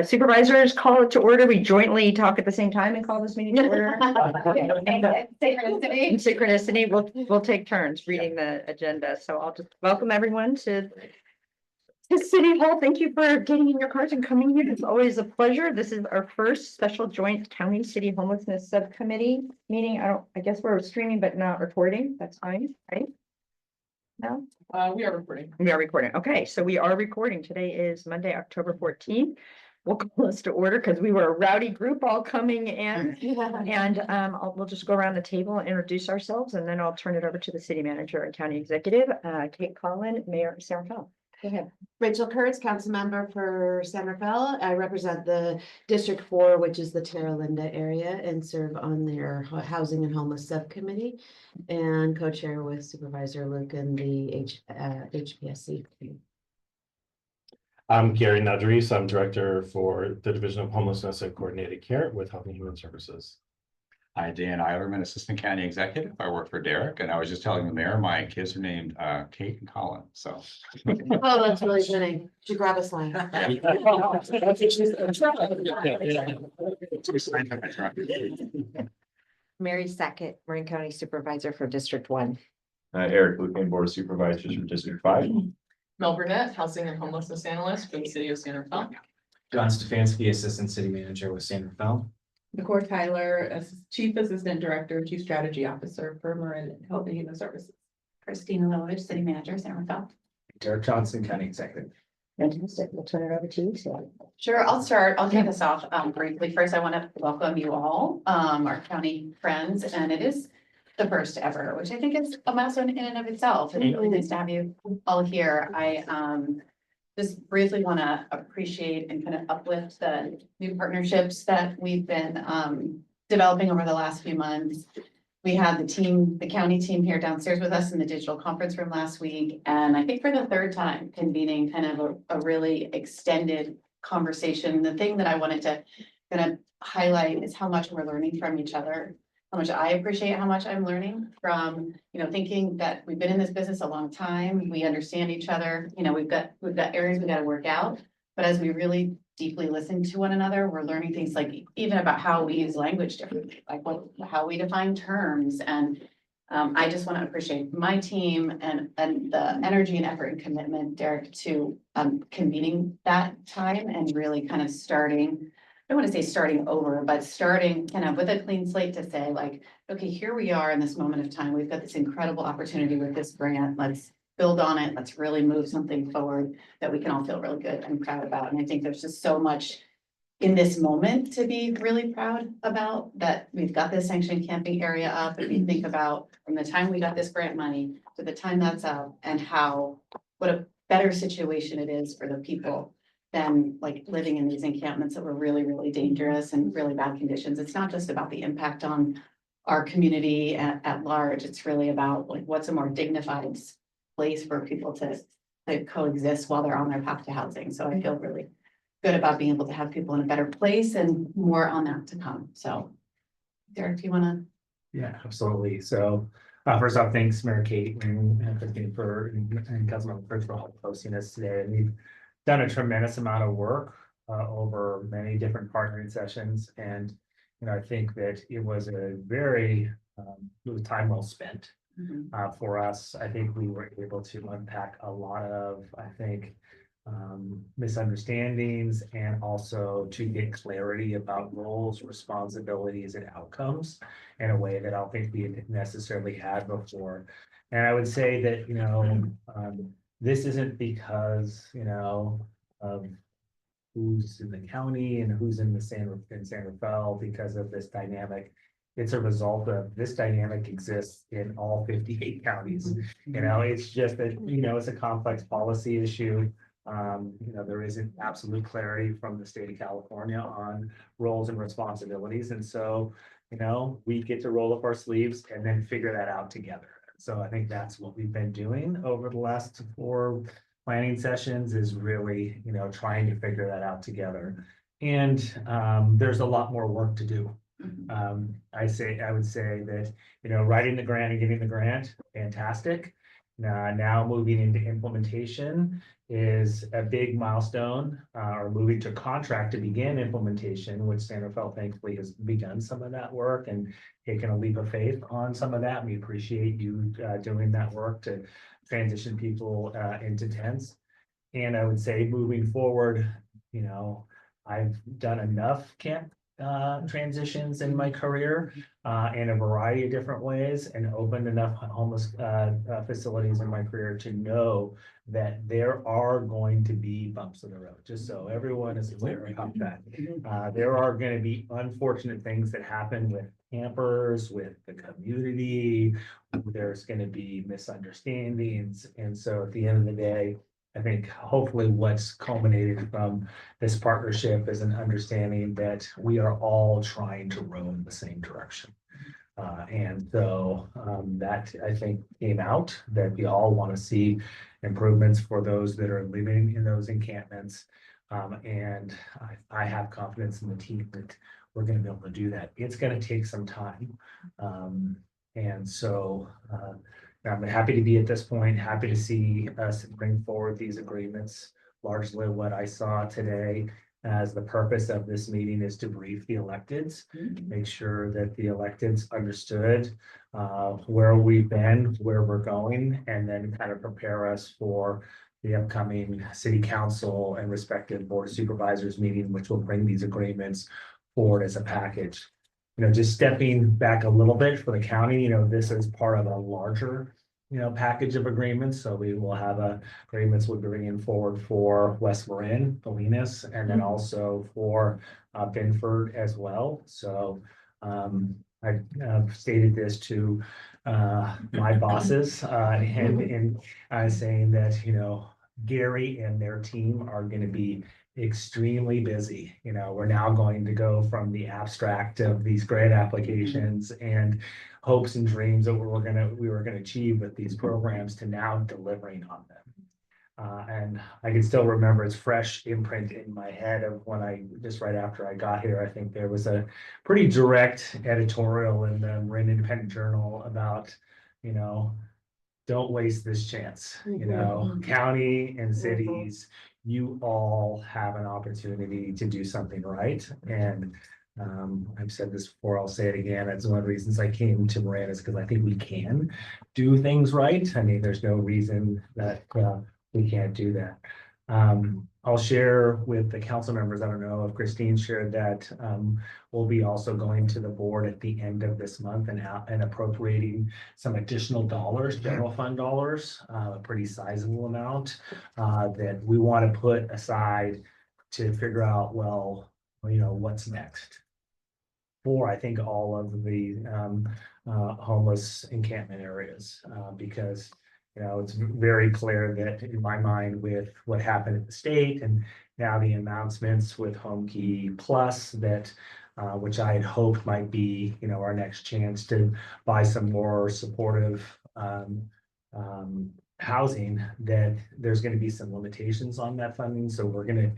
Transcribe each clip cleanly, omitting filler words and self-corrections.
Supervisors, call it to order. We jointly talk at the same time and call this meeting to order. In synchronicity, we'll take turns reading the agenda. So I'll just welcome everyone to City Hall. Thank you for getting in your cars and coming here. It's always a pleasure. This is our first special joint county city homelessness subcommittee meeting. I guess we're streaming but not recording. That's fine, right? No? We are recording. We are recording. Okay, so we are recording. Today is Monday, October 14th. We'll call this to order because we were a rowdy group all coming in. And we'll just go around the table and introduce ourselves, and then I'll turn it over to the city manager and county executive, Kate Collin, Mayor of San Rafael. Go ahead. Rachel Kurtz, council member for San Rafael. I represent the District 4, which is the Terra Linda area, and serve on their Housing and Homeless Subcommittee and co-chair with Supervisor Luke and the HPSC. I'm Gary Nudries. I'm director for the Division of Homelessness and Coordinated Care with Health and Human Services. Hi, Dan Eilerman, Assistant County Executive. I work for Derek, and I was just telling the mayor, my kids are named Kate and Colin, so. Oh, that's really funny. Should grab a slide. Mary Sackett, Marin County Supervisor for District 1. Eric Lucan, Board of Supervisors from District 5. Mel Burnett, Housing and Homelessness Analyst for the City of San Rafael. John Stefanski, Assistant City Manager with San Rafael. Nicole Tyler, Chief Assistant Director, Chief Strategy Officer for Marin Health and Human Services. Christina Lillard, City Manager, San Rafael. Derek Johnson, County Executive. Fantastic. We'll turn it over to you, Sarah. Sure, I'll start. I'll kick us off briefly. First, I want to welcome you all, our county friends, and it is the first ever, which I think is a milestone in and of itself. It's really nice to have you all here. I just briefly want to appreciate and kind of uplift the new partnerships that we've been developing over the last few months. We had the county team here downstairs with us in the digital conference room last week, and I think for the third time convening kind of a really extended conversation. The thing that I wanted to kind of highlight is how much we're learning from each other. How much I appreciate how much I'm learning from, thinking that we've been in this business a long time. We understand each other. We've got areas we got to work out. But as we really deeply listen to one another, we're learning things like even about how we use language differently, like how we define terms. And I just want to appreciate my team and the energy and effort and commitment, Derek, to convening that time and really kind of starting. I don't want to say starting over, but starting kind of with a clean slate to say like, okay, here we are in this moment of time. We've got this incredible opportunity with this grant. Let's build on it. Let's really move something forward that we can all feel really good and proud about. And I think there's just so much in this moment to be really proud about, that we've got this sanctioned camping area up. And we think about from the time we got this grant money to the time that's up, and what a better situation it is for the people than like living in these encampments that were really, really dangerous and really bad conditions. It's not just about the impact on our community at large. It's really about like what's a more dignified place for people to coexist while they're on their path to housing. So I feel really good about being able to have people in a better place, and more on that to come. So Derek, do you want to? Yeah, absolutely. So first off, thanks Mayor Kate and Christine and Councilmember Kurtz for hosting us today. And we've done a tremendous amount of work over many different partnering sessions. And, I think that it was it was time well spent for us. I think we were able to unpack a lot of, misunderstandings, and also to get clarity about roles, responsibilities, and outcomes in a way that I don't think we had necessarily had before. And I would say that, this isn't because, of who's in the county and who's in San Rafael because of this dynamic. It's a result of this dynamic exists in all 58 counties. It's just that, it's a complex policy issue. There isn't absolute clarity from the state of California on roles and responsibilities. And so, we get to roll up our sleeves and then figure that out together. So I think that's what we've been doing over the last 4 planning sessions, is really, trying to figure that out together. And there's a lot more work to do. I would say that, writing the grant and getting the grant, fantastic. Now moving into implementation is a big milestone, or moving to contract to begin implementation, which San Rafael thankfully has begun some of that work and taken a leap of faith on some of that. We appreciate you doing that work to transition people into tents. And I would say moving forward, you know, I've done enough camp transitions in my career in a variety of different ways and opened enough homeless facilities in my career to know that there are going to be bumps in the road, just so everyone is aware about that. There are going to be unfortunate things that happen with campers, with the community. There's going to be misunderstandings. And so at the end of the day, I think hopefully what's culminated from this partnership is an understanding that we are all trying to row in the same direction. And so that I think came out that we all want to see improvements for those that are living in those encampments. And I have confidence in the team that we're going to be able to do that. It's going to take some time. And so I'm happy to be at this point, happy to see us bring forward these agreements. Largely what I saw today as the purpose of this meeting is to brief the electeds, make sure that the electeds understood where we've been, where we're going, and then kind of prepare us for the upcoming city council and respective board of supervisors meeting, which will bring these agreements forward as a package. You know, just stepping back a little bit for the county, you know, this is part of a larger, you know, package of agreements. So we will have agreements we'll be bringing forward for West Marin, Bolinas, and then also for Binford as well. So I stated this to my bosses and saying that, you know, Gary and their team are going to be extremely busy. You know, we're now going to go from the abstract of these grant applications and hopes and dreams that we were gonna achieve with these programs to now delivering on them. And I can still remember it's fresh imprint in my head of when just right after I got here, I think there was a pretty direct editorial in the Marin Independent Journal about, you know, don't waste this chance, you know, county and cities, you all have an opportunity to do something right. And I've said this before, I'll say it again. That's one of the reasons I came to Marin is because I think we can do things right. I mean, there's no reason that we can't do that. I'll share with the council members, I don't know if Christine shared that, we'll be also going to the board at the end of this month and appropriating some additional dollars, general fund dollars, a pretty sizable amount that we want to put aside to figure out, well, you know, what's next for, I think, all of the homeless encampment areas, because you know, it's very clear that in my mind with what happened at the state and now the announcements with Home Key Plus that which I had hoped might be, you know, our next chance to buy some more supportive housing, that there's going to be some limitations on that funding. So we're going to,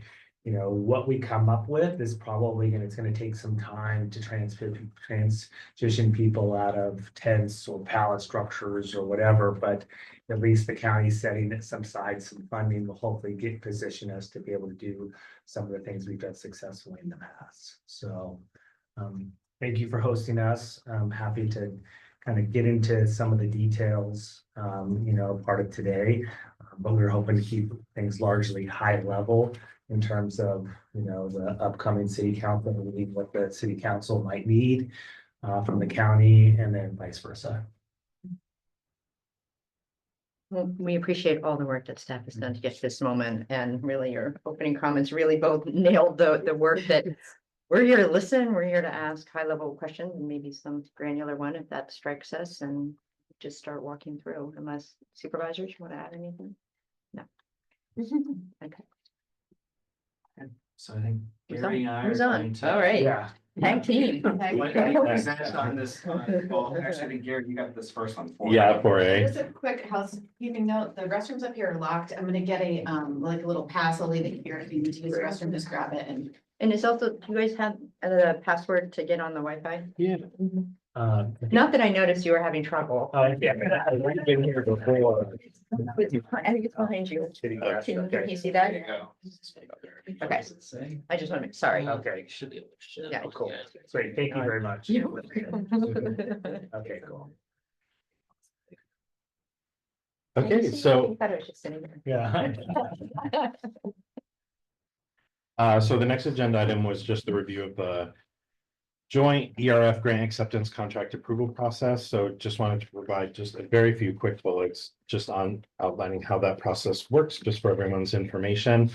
you know, what we come up with is probably it's going to take some time to transition people out of tents or pallet structures or whatever, but at least the county setting aside some funding will hopefully position us to be able to do some of the things we've done successfully in the past. So thank you for hosting us. I'm happy to kind of get into some of the details, you know, part of today, but we're hoping to keep things largely high level in terms of, you know, the upcoming city council, what the city council might need from the county, and then vice versa. Well, we appreciate all the work that staff has done to get to this moment, and really your opening comments really both nailed the work that we're here to listen, we're here to ask high level questions and maybe some granular one if that strikes us, and just start walking through, unless supervisors, you want to add anything? No. Okay. So I think Who's Gary on? and I are Who's on? going to. All right, Yeah. tag team. Present on this, well, actually, I think Gary, you got this first one for. Yeah, for Just a quick housekeeping note, the restrooms up here are locked. I'm gonna get a, like a little pass, I'll leave it here. If you need to use the restroom, just grab it and. And it's also, do you guys have a password to get on the Wi-Fi? Yeah. Not that I noticed you were having trouble. Yeah, I've been here before. I think it's behind you. Can you see that? Okay. I just want to make, sorry. Okay. Yeah. Oh, cool. Great, thank you very much. You're welcome. Okay, cool. Okay, I so, thought it was just sitting there. Yeah. so the next agenda item was just the review of the joint ERF grant acceptance contract approval process. So just wanted to provide just a very few quick bullets just on outlining how that process works, just for everyone's information.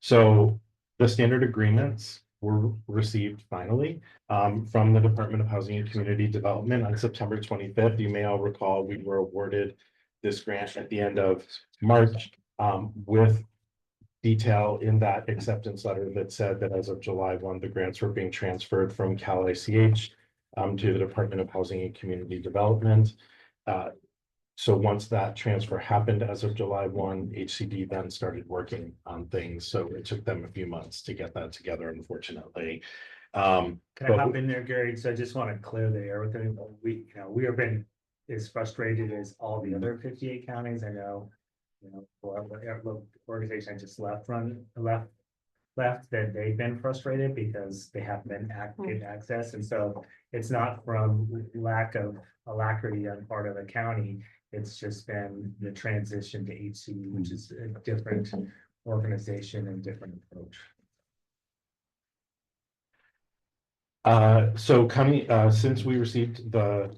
So the standard agreements were received finally from the Department of Housing and Community Development on September 25th. You may all recall we were awarded this grant at the end of March with detail in that acceptance letter that said that as of July 1, the grants were being transferred from Cal ICH to the Department of Housing and Community Development. So once that transfer happened as of July 1, HCD then started working on things. So it took them a few months to get that together, unfortunately. Can I hop in there, Gary? So I just want to clear the air with them. We have been as frustrated as all the other 58 counties. I know, the organization I just left, that they've been frustrated because they haven't been getting access. And so it's not from lack of alacrity on part of the county. It's just been the transition to HCD, which is a different organization and different approach. So county, since we received the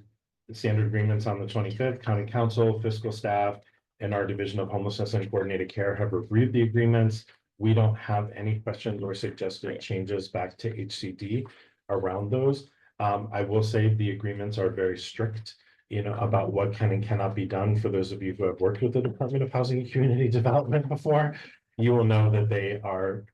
standard agreements on the 25th, County Council, fiscal staff, and our Division of Homelessness and Coordinated Care have reviewed the agreements. We don't have any questions or suggested changes back to HCD around those. I will say the agreements are very strict, about what can and cannot be done. For those of you who have worked with the Department of Housing and Community Development before, you will know that they are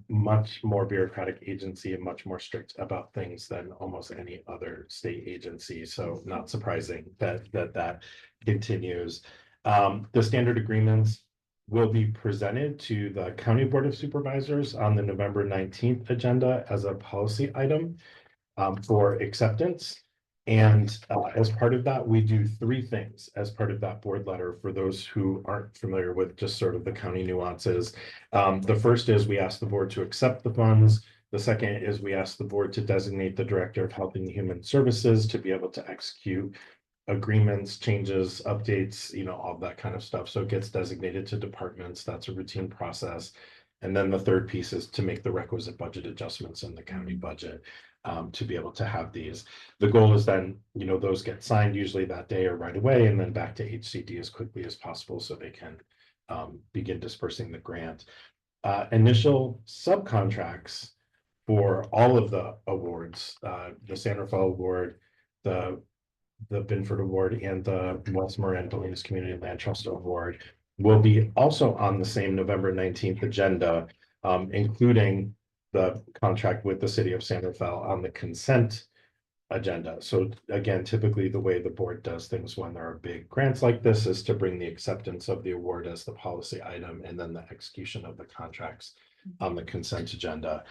much more bureaucratic agency and much more strict about things than almost any other state agency. So not surprising that continues. The standard agreements will be presented to the County Board of Supervisors on the November 19th agenda as a policy item for acceptance. And as part of that, we do three things as part of that board letter for those who aren't familiar with just sort of the county nuances. The first is we ask the board to accept the funds. The second is we ask the board to designate the Director of Health and Human Services to be able to execute agreements, changes, updates, all that kind of stuff. So it gets designated to departments. That's a routine process. And then the third piece is to make the requisite budget adjustments in the county budget to be able to have these. The goal is then, those get signed usually that day or right away, and then back to HCD as quickly as possible so they can begin dispersing the grant. Initial subcontracts for all of the awards, the San Rafael Award, the Binford Award, and the West Marin Bolinas Community Land Trust Award will be also on the same November 19th agenda, including the contract with the city of San Rafael on the consent agenda. So again, typically the way the board does things when there are big grants like this is to bring the acceptance of the award as the policy item and then the execution of the contracts on the consent agenda.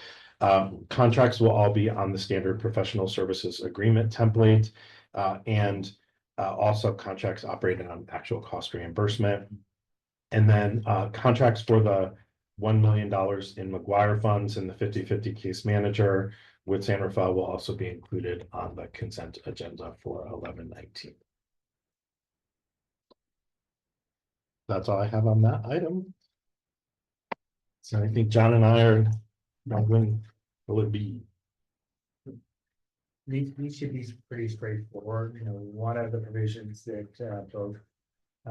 Contracts will all be on the standard professional services agreement template and all subcontracts operated on actual cost reimbursement. And then contracts for the $1 million in McGuire funds and the 50/50 case manager with San Rafael will also be included on the consent agenda for 11/19. That's all I have on that item. So I think John and I are going will it be. These should be pretty straightforward. One of the provisions that both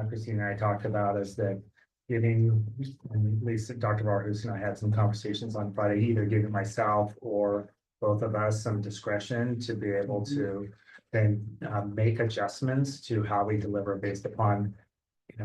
Christine and I talked about is that giving, and at least Dr. Barhus and I had some conversations on Friday, either giving myself or both of us some discretion to be able to then make adjustments to how we deliver based upon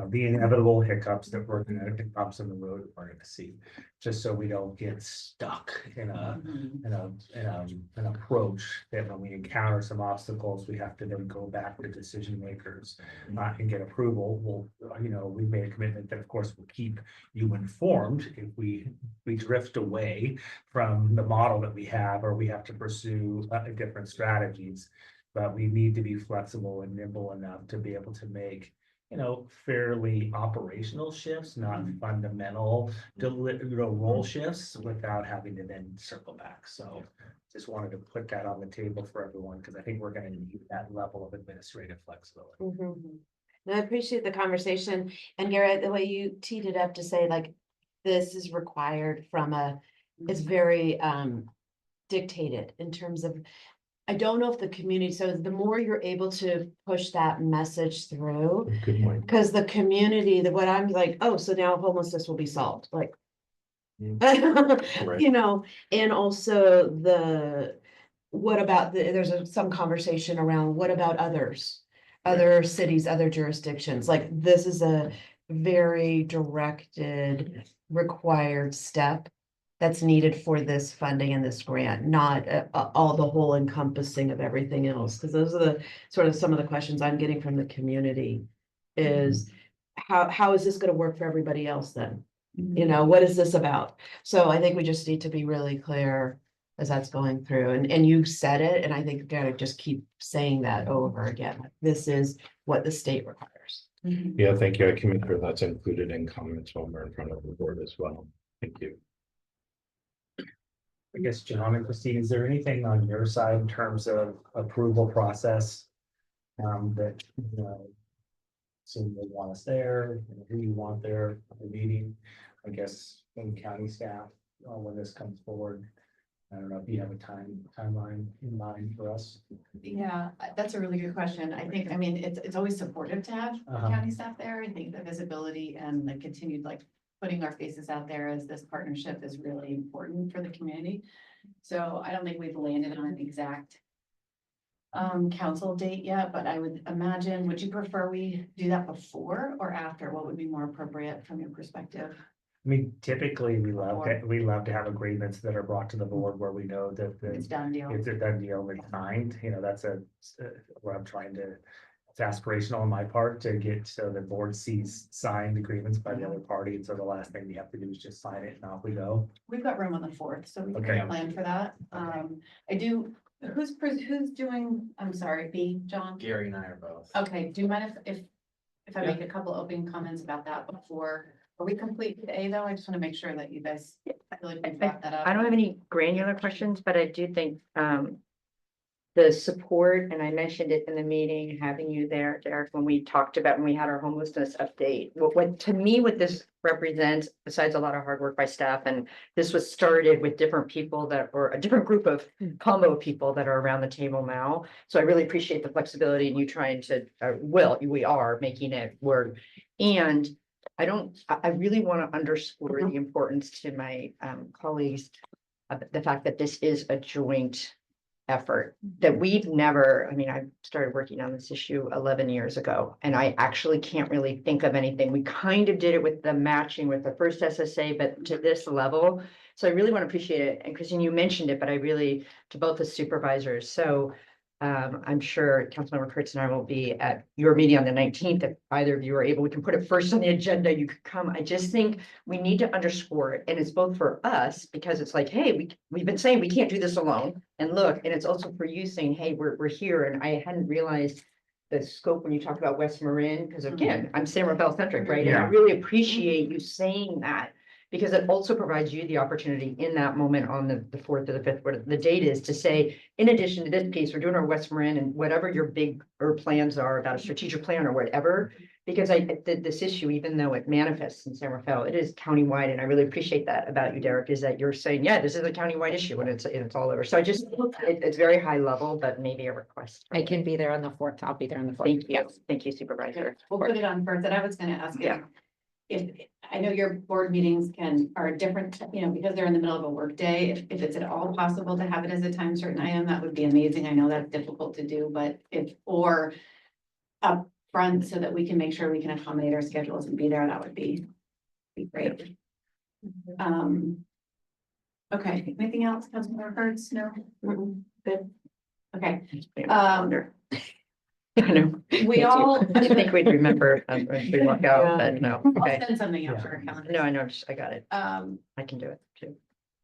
the inevitable hiccups that we're going to bumps in the road we're going to see, just so we don't get stuck in an approach that when we encounter some obstacles, we have to then go back to decision makers and get approval. We've made a commitment that, of course, we'll keep you informed if we drift away from the model that we have, or we have to pursue different strategies. But we need to be flexible and nimble enough to be able to make, fairly operational shifts, not fundamental role shifts without having to then circle back. So just wanted to put that on the table for everyone, because I think we're gonna need that level of administrative flexibility. Mhm. No, I appreciate the conversation, and Garrett, the way you teed it up to say like, this is required from it's very dictated in terms of. I don't know if the community, so the more you're able to push that message through, Good point. because the community, what I'm like, oh, so now homelessness will be solved, like. Right. You know, and also what about there's some conversation around, what about others? Other cities, other jurisdictions, like this is a very directed, required step. That's needed for this funding and this grant, not all the whole encompassing of everything else, because those are the sort of some of the questions I'm getting from the community. Is how is this gonna work for everybody else then? You know, what is this about? So I think we just need to be really clear as that's going through, and you said it, and I think we gotta just keep saying that over again. This is what the state requires. Yeah, thank you. I can make sure that's included in comments when we're in front of the board as well. Thank you. I guess, John and Christine, is there anything on your side in terms of approval process? That, seem they want us there, who you want there at the meeting, I guess, in county staff, when this comes forward. I don't know if you have a timeline in mind for us. Yeah, that's a really good question. I think, I mean, it's always supportive to have county staff there. I think the visibility and the continued putting our faces out there as this partnership is really important for the community. So I don't think we've landed on an exact council date yet, but I would imagine, would you prefer we do that before or after? What would be more appropriate from your perspective? I mean, typically, we love to have agreements that are brought to the board where we know that It's done deal. it's a done deal and signed, that's what I'm trying to. It's aspirational on my part to get so the board sees signed agreements by the other party, and so the last thing we have to do is just sign it and off we go. We've got room on the 4th, so we Okay. can plan for that. I do, who's doing, I'm sorry, B, John? Gary and I are both. Okay, do you mind if I make a couple opening comments about that before? Are we complete with A though? I just want to make sure that you guys feel like we brought that up. I don't have any granular questions, but I do think the support, and I mentioned it in the meeting, having you there, Derek, when we had our homelessness update. What to me, what this represents, besides a lot of hard work by staff, and this was started with different people or a different group of combo people that are around the table now. So I really appreciate the flexibility and you trying to, we are making it work. And I really want to underscore the importance to my colleagues, the fact that this is a joint effort, that we've never, I mean, I started working on this issue 11 years ago, and I actually can't really think of anything. We kind of did it with the matching with the first SSA, but to this level. So I really want to appreciate it. And Christine, you mentioned it, but I really, to both the supervisors. So I'm sure Councilmember Kurtz and I will be at your meeting on the 19th. If either of you are able, we can put it first on the agenda. You could come. I just think we need to underscore it. And it's both for us, because it's like, hey, we've been saying we can't do this alone. And look, and it's also for you saying, hey, we're here. And I hadn't realized the scope when you talk about West Marin, because again, I'm San Rafael centric, right? And I Yeah. really appreciate you saying that, because it also provides you the opportunity in that moment on the 4th or the 5th, whatever the date is, to say, in addition to this piece, we're doing our West Marin and whatever your big plans are about a strategic plan or whatever. Because this issue, even though it manifests in San Rafael, it is countywide, and I really appreciate that about you, Derek, is that you're saying, yeah, this is a countywide issue and it's all over. So I just, it's very high level, but maybe a request. I can be there on the 4th. I'll be there on the 4th. Thank you. Thank you, Supervisor. We'll put it on first, and I was gonna ask you. Yeah. If, I know your board meetings are different, because they're in the middle of a work day, if it's at all possible to have it as a time certain item, that would be amazing. I know that's difficult to do, but or up front so that we can make sure we can accommodate our schedules and be there, that would be great. Okay, anything else, Councilmember Kurtz? No? Good. Okay. I know. We all. I think we'd remember if we walk out, but no. I'll Okay. send something out for our calendar. No, I know, I got it. Um, I can do it too.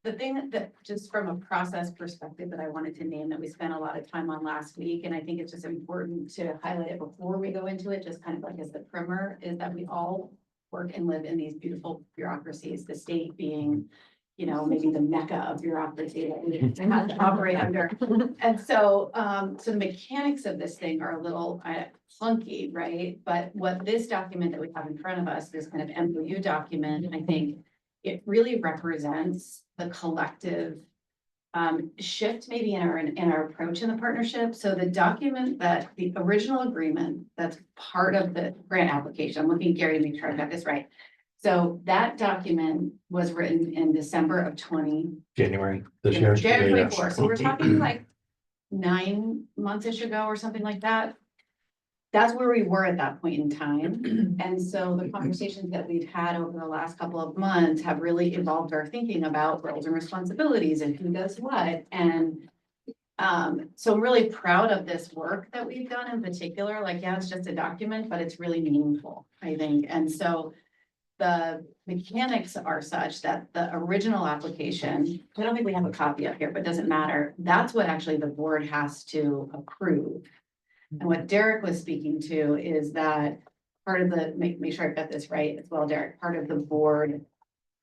the thing that, just from a process perspective that I wanted to name that we spent a lot of time on last week, and I think it's just important to highlight it before we go into it, just kind of like as the primer, is that we all work and live in these beautiful bureaucracies, the state being, you know, maybe the mecca of bureaucracy that we have to operate under. And so, so the mechanics of this thing are a little clunky, right? But what this document that we have in front of us, this kind of MOU document, I think it really represents the collective shift maybe in our approach in the partnership. So the document that the original agreement that's part of the grant application, I'm looking at Gary to make sure I've got this right. So that document was written in December of January this year. January Yeah. 24. So we're talking like 9 months-ish ago or something like that. That's where we were at that point in time. And so the conversations that we've had over the last couple of months have really evolved our thinking about roles and responsibilities and who does what. And so I'm really proud of this work that we've done in particular. Like, yeah, it's just a document, but it's really meaningful, I think. And so the mechanics are such that the original application, I don't think we have a copy up here, but it doesn't matter. That's what actually the board has to approve. And what Derek was speaking to is that part of the, make sure I've got this right as well, Derek, part of the board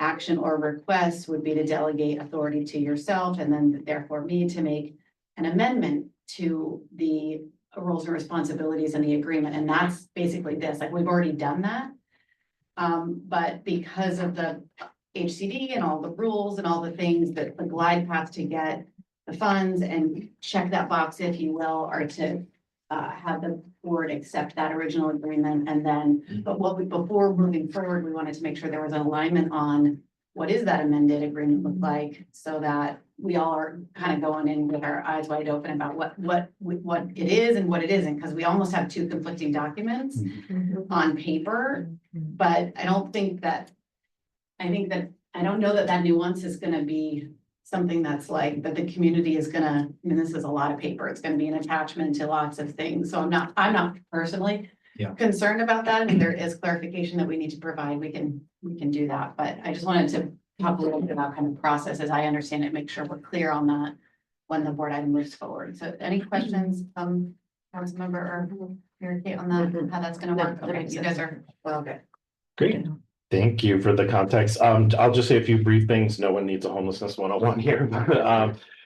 action or request would be to delegate authority to yourself and then therefore me to make an amendment to the roles and responsibilities in the agreement. And that's basically this, like we've already done that. But because of the HCD and all the rules and all the things that the glide path to get the funds and check that box, if you will, are to have the board accept that original agreement. And then, but before moving forward, we wanted to make sure there was an alignment on what is that amended agreement look like, so that we all are kind of going in with our eyes wide open about what it is and what it isn't, because we almost have two conflicting documents on paper. But I don't know that nuance is gonna be something that's like, that the community is gonna, I mean, this is a lot of paper. It's gonna be an attachment to lots of things. So I'm not personally concerned about that. I mean, there is clarification that we need to provide. We can do that. But I just wanted to talk a little bit about kind of process as I understand it, make sure we're clear on that when the board item moves forward. So any questions, council member or Mary Kate on that, how that's gonna work? Okay, you guys are well good. Great. Thank you for the context. I'll just say a few brief things. No one needs a homelessness 101 here.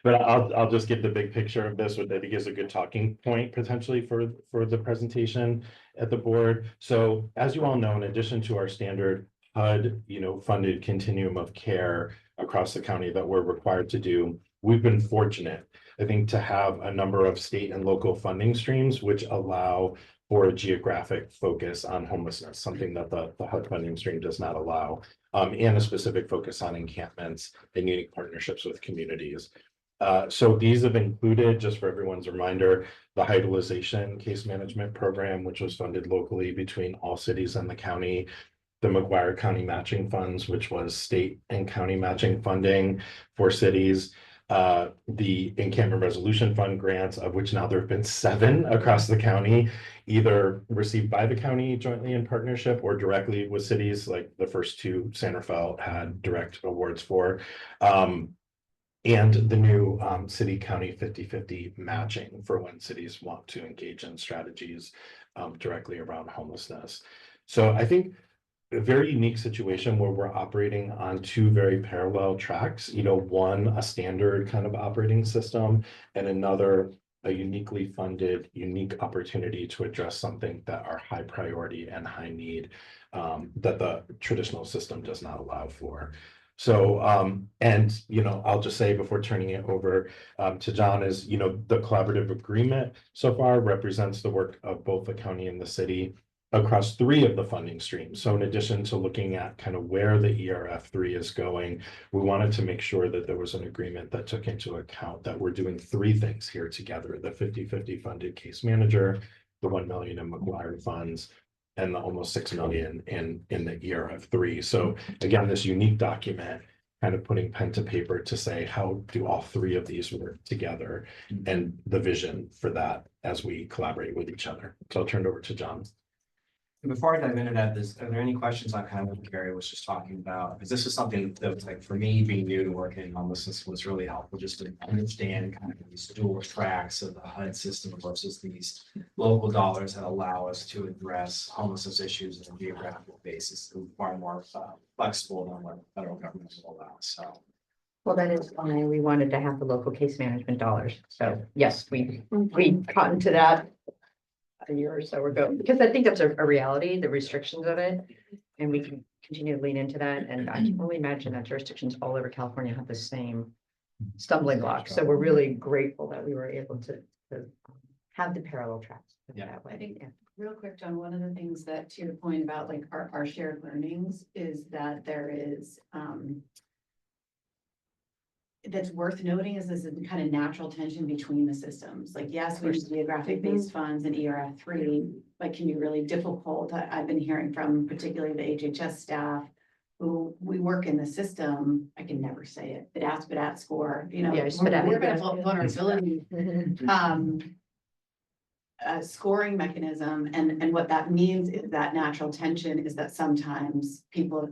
But I'll just give the big picture of this, which I think is a good talking point potentially for the presentation at the board. So as you all know, in addition to our standard HUD, funded continuum of care across the county that we're required to do, we've been fortunate, I think, to have a number of state and local funding streams which allow for a geographic focus on homelessness, something that the HUD funding stream does not allow, and a specific focus on encampments and unique partnerships with communities. So these have included, just for everyone's reminder, the Hydalization Case Management Program, which was funded locally between all cities and the county, the McGuire County Matching Funds, which was state and county matching funding for cities, the Encampment Resolution Fund grants, of which now there have been 7 across the county, either received by the county jointly in partnership or directly with cities, like the first 2 San Rafael had direct awards for. And the new city county 50-50 matching for when cities want to engage in strategies directly around homelessness. So I think a very unique situation where we're operating on 2 very parallel tracks, one, a standard kind of operating system, and another, a uniquely funded, unique opportunity to address something that are high priority and high need that the traditional system does not allow for. So, I'll just say before turning it over to John is, the collaborative agreement so far represents the work of both the county and the city across 3 of the funding streams. So in addition to looking at kind of where the ERF3 is going, we wanted to make sure that there was an agreement that took into account that we're doing 3 things here together: the 50-50 funded case manager, the 1 million in McGuire funds, and the almost 6 million in the ERF3. So again, this unique document kind of putting pen to paper to say, how do all 3 of these work together, and the vision for that as we collaborate with each other. So I'll turn it over to John. Before I dive into that, are there any questions on kind of what Gary was just talking about? Because this is something that was like, for me, being new to working in homelessness was really helpful just to understand kind of these dual tracks of the HUD system versus these local dollars that allow us to address homelessness issues on a geographical basis and far more flexible than what the federal government will allow. So. Well, that is why we wanted to have the local case management dollars. So yes, we got into that a year or so ago, because I think that's a reality, the restrictions of it. And we can continue to lean into that. And I can only imagine that jurisdictions all over California have the same stumbling blocks. So we're really grateful that we were able to have the parallel tracks. Yeah. That way. I think, real quick, John, one of the things that, to your point about like our shared learnings is that there is, that's worth noting is this kind of natural tension between the systems. Like, yes, we use geographic based funds and ERF3, but can be really difficult. I've been hearing from particularly the HHS staff who we work in the system. I can never say it, BDAT score, you know, Yeah, we're gonna vulnerability, scoring mechanism. And what that means is that natural tension is that sometimes people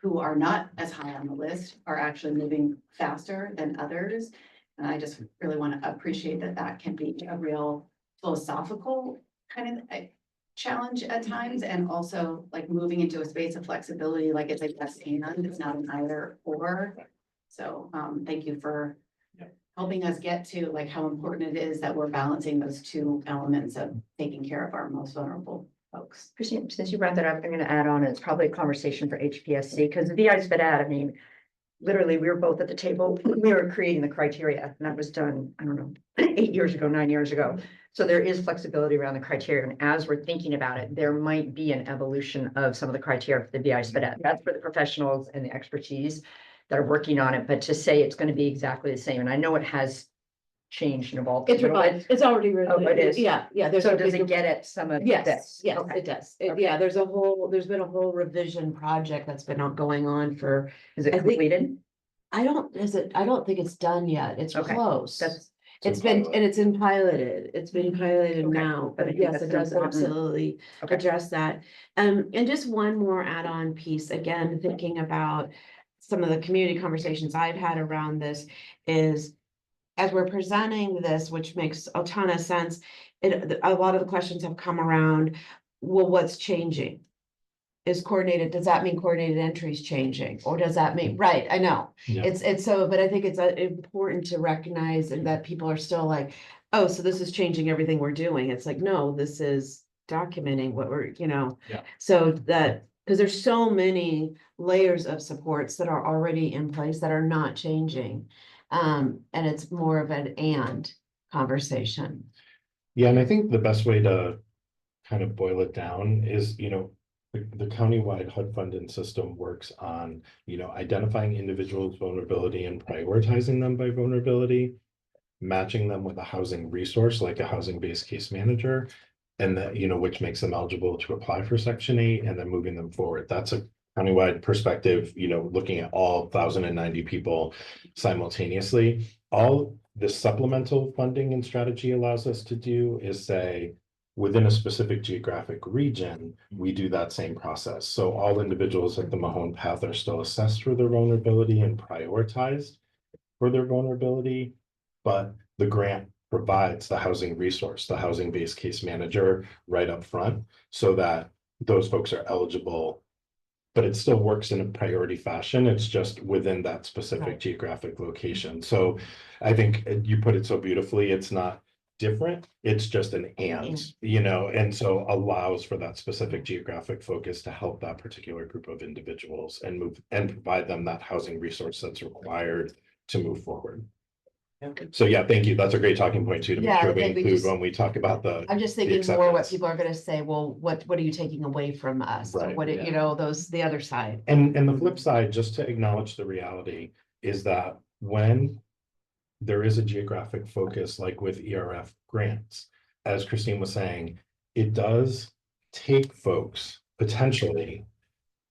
who are not as high on the list are actually moving faster than others. And I just really want to appreciate that can be a real philosophical kind of challenge at times, and also like moving into a space of flexibility, like it's a yes and, it's not an either or. So thank you for helping us get to like how important it is that we're balancing those two elements of taking care of our most vulnerable folks. Christine, since you brought that up, I'm going to add on, it's probably a conversation for HPSC, because the VI sped out, I mean, literally, we were both at the table, we were creating the criteria, and that was done, I don't know, 8 years ago, 9 years ago. So there is flexibility around the criteria, and as we're thinking about it, there might be an evolution of some of the criteria for the VI sped out. That's for the professionals and the expertise that are working on it, but to say it's going to be exactly the same, and I know it has changed and evolved. It's a little bit. revised, it's already. Oh, it is? Yeah, there's. So a does big- it get at some of Yes, this? yes, Okay. it does. Okay. Yeah, there's been a whole revision project that's been going on for, Is it I think- completed? I don't think it's done yet. It's Okay, close. That's, It's been, and it's been piloted. It's been piloted Okay. now, But I but think yes, that's it an does important- absolutely okay. address that. And just one more add-on piece, again, thinking about some of the community conversations I've had around this is, as we're presenting this, which makes a ton of sense, a lot of the questions have come around, well, what's changing? Is coordinated, does that mean coordinated entries changing? Or does that mean, right, I know. Yeah. It's so, but I think it's important to recognize and that people are still like, oh, so this is changing everything we're doing. It's like, no, this is documenting what we're, Yeah. So that, because there's so many layers of supports that are already in place that are not changing. And it's more of an and conversation. Yeah, and I think the best way to kind of boil it down is, the countywide HUD funding system works on, identifying individuals' vulnerability and prioritizing them by vulnerability, matching them with a housing resource like a housing-based case manager, and that, which makes them eligible to apply for Section 8, and then moving them forward. That's a countywide perspective, looking at all 1,090 people simultaneously. All the supplemental funding and strategy allows us to do is say, within a specific geographic region, we do that same process. So all individuals at the Mahone Path are still assessed for their vulnerability and prioritized for their vulnerability, but the grant provides the housing resource, the housing-based case manager right up front, so that those folks are eligible, but it still works in a priority fashion. It's just within that specific Right. geographic location. So I think you put it so beautifully, it's not different, it's just an and, and so allows for that specific geographic focus to help that particular group of individuals and move and provide them that housing resource that's required to move forward. So yeah, thank you. That's a great talking point too, to make Yeah, sure I we think we include just- when we talk about the. I'm just thinking more what acceptance. people are gonna say, well, what are you taking away from us? Or Right, what, yeah. the other side. And the flip side, just to acknowledge the reality, is that when there is a geographic focus, like with ERF grants, as Christine was saying, it does take folks potentially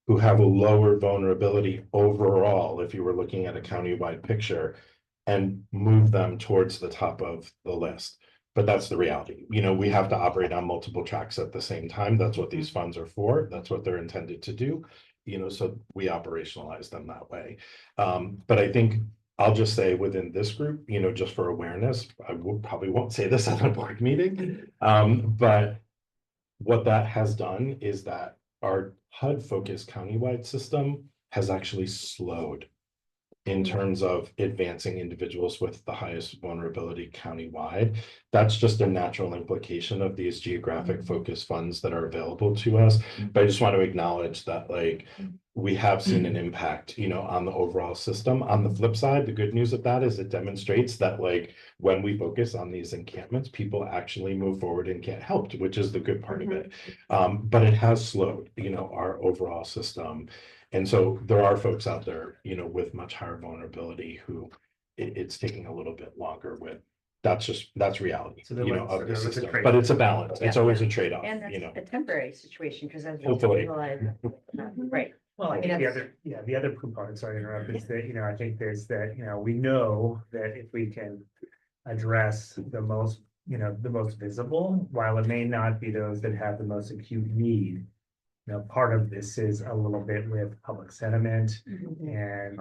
who have a lower vulnerability overall, if you were looking at a countywide picture, and move them towards the top of the list. but that's the reality. You know, we have to operate on multiple tracks at the same time. That's what these funds are for. That's what they're intended to do. You know, so we operationalize them that way. But I think I'll just say within this group, you know, just for awareness, I will probably won't say this at a board meeting. But what that has done is that our HUD focused countywide system has actually slowed in terms of advancing individuals with the highest vulnerability countywide. That's just a natural implication of these geographic focus funds that are available to us. But I just want to acknowledge that, like, we have seen an impact, you know, on the overall system. On the flip side, the good news of that is it demonstrates that, like, when we focus on these encampments, people actually move forward and get helped, which is the good part of it. But it has slowed, you know, our overall system. And so there are folks out there, you know, with much higher vulnerability who it's taking a little bit longer with. That's reality, So there you know, was- of the there was a system, trade-off. but it's a balance. It's Yeah. always a trade-off, And that's you know. a temporary situation, because as we Hopefully. realize, right, Well, I I mean, think the that's- other, yeah, the other component, sorry to interrupt, is that, you know, I think there's that, you know, we know that if we can address the most, you know, the most visible, while it may not be those that have the most acute need. You know, part of this is a little bit with public sentiment and,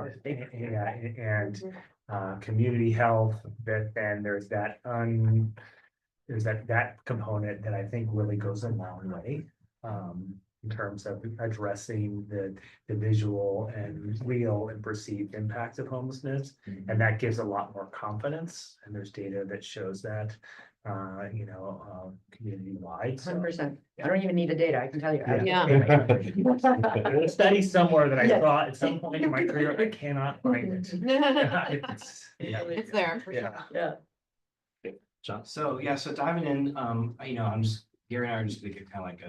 yeah, and community health, that then there's that there's that component that I think really goes a long way. In terms of addressing the visual and real and perceived impacts of homelessness. And that gives a lot more confidence, and there's data that shows that, you know, community-wide. So, 100%. I don't even need the data, I can tell you. Yeah. there's a study somewhere that I Yes. saw at some point in my career, I cannot find it. It's, yeah. It's there for sure. Yeah. Yeah. John? So, yeah, so diving in, you know, Gary and I are just gonna give kind of like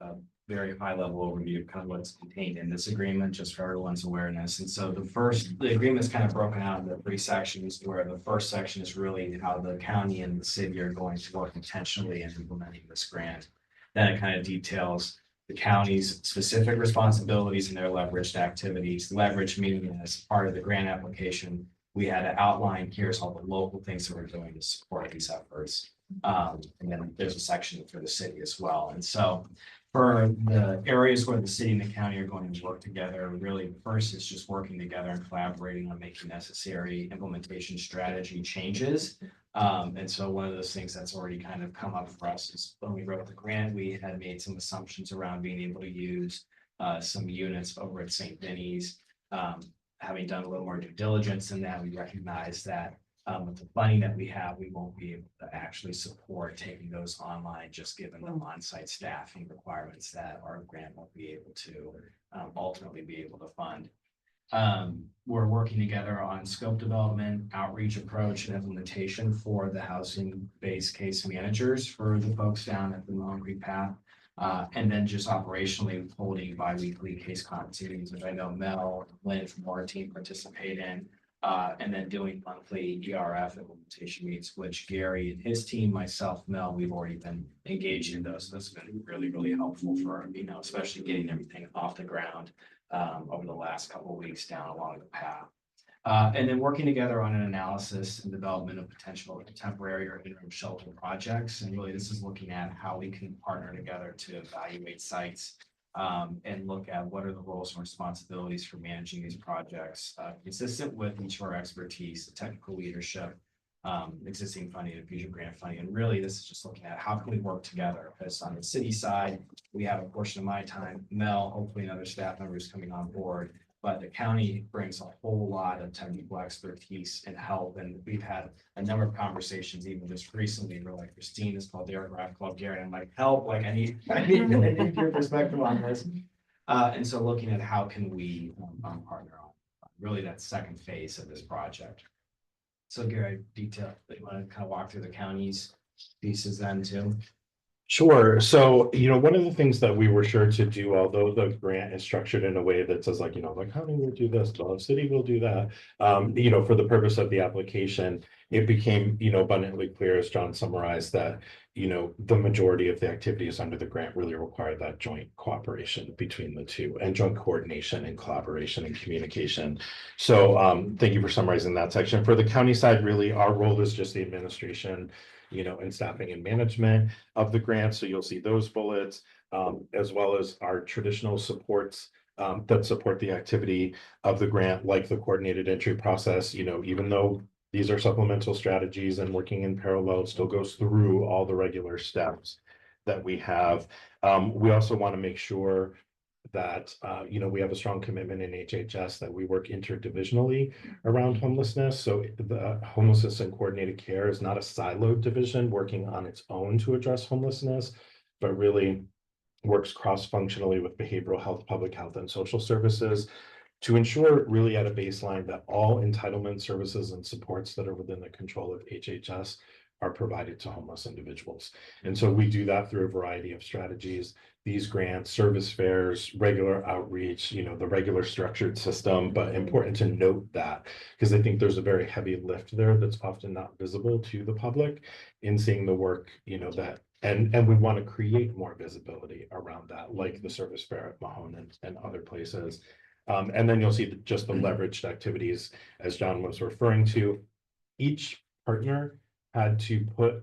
a very high level overview of kind of what's contained in this agreement, just for everyone's awareness. And so the agreement is kind of broken out into 3 sections, where the first section is really how the county and the city are going to work intentionally in implementing this grant. Then it kind of details the county's specific responsibilities and their leveraged activities. Leverage meaning, as part of the grant application, we had to outline, here's all the local things that we're doing to support these efforts. And then there's a section for the city as well. And so for the areas where the city and the county are going to work together, really the first is just working together and collaborating on making necessary implementation strategy changes. And so one of those things that's already kind of come up for us is when we wrote the grant, we had made some assumptions around being able to use some units over at St. Vinny's. Having done a little more due diligence in that, we recognize that with the funding that we have, we won't be able to actually support taking those online, just given the on-site staffing requirements that our grant won't be able to ultimately be able to fund. We're working together on scope development, outreach approach, and implementation for the housing-based case managers for the folks down at the Long Creek Path. And then just operationally holding bi-weekly case conference meetings, which I know Mel, Lynn from our team participate in. And then doing monthly ERF implementation meets, which Gary and his team, myself, Mel, we've already been engaged in those. That's been really, really helpful for, you know, especially getting everything off the ground over the last couple of weeks down along the path. And then working together on an analysis and development of potential temporary or interim shelter projects. And really, this is looking at how we can partner together to evaluate sites and look at what are the roles and responsibilities for managing these projects, consistent with each of our expertise, the technical leadership, existing funding and future grant funding. And really, this is just looking at how can we work together, because on the city side, we have a portion of my time, Mel, hopefully and other staff members coming on board. But the county brings a whole lot of technical expertise and help. And we've had a number of conversations, even just recently, where like Christine has called Derek, or I've called Gary, and I'm like, help, like I need your perspective on this. And so looking at how can we partner on really that second phase of this project. So Gary, detail, you want to kind of walk through the county's pieces then too? Sure. So, you know, one of the things that we were sure to do, although the grant is structured in a way that says like, you know, the county will do this, the city will do that, you know, for the purpose of the application, it became, you know, abundantly clear, as John summarized, that, you know, the majority of the activities under the grant really require that joint cooperation between the two, and joint coordination and collaboration and communication. So thank you for summarizing that section. For the county side, really, our role is just the administration. and staffing and management of the grant. So you'll see those bullets, as well as our traditional supports that support the activity of the grant, like the coordinated entry process, even though these are supplemental strategies and working in parallel, it still goes through all the regular steps that we have. We also want to make sure that, we have a strong commitment in HHS that we work interdivisionally around homelessness. So the homelessness and coordinated care is not a siloed division working on its own to address homelessness, but really works cross-functionally with behavioral health, public health, and social services to ensure really at a baseline that all entitlement services and supports that are within the control of HHS are provided to homeless individuals. And so we do that through a variety of strategies, these grants, service fairs, regular outreach, the regular structured system, but important to note that, because I think there's a very heavy lift there that's often not visible to the public in seeing the work, that, and we want to create more visibility around that, like the service fair at Mahone and other places. And then you'll see just the leveraged activities, as John was referring to. Each partner had to put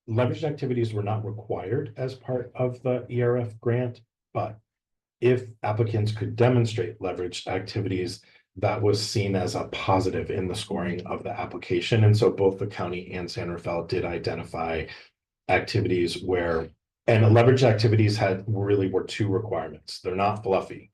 leveraged activities were not required as part of the ERF grant, but if applicants could demonstrate leveraged activities, that was seen as a positive in the scoring of the application. And so both the county and San Rafael did identify activities where, and leveraged activities were two requirements. They're not fluffy.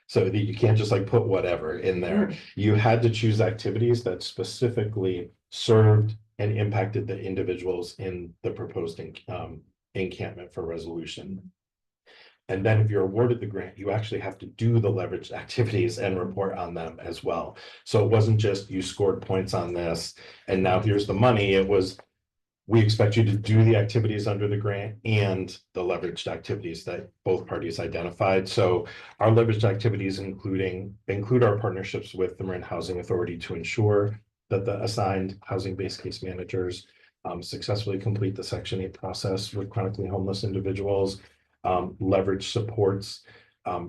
So that you can't just put whatever in there. You had to choose activities that specifically served and impacted the individuals in the proposed encampment for resolution. And then if you're awarded the grant, you actually have to do the leveraged activities and report on them as well. So it wasn't just you scored points on this and now here's the money. It was, we expect you to do the activities under the grant and the leveraged activities that both parties identified. So our leveraged activities include our partnerships with the Marin Housing Authority to ensure that the assigned housing-based case managers successfully complete the Section 8 process with chronically homeless individuals, leverage supports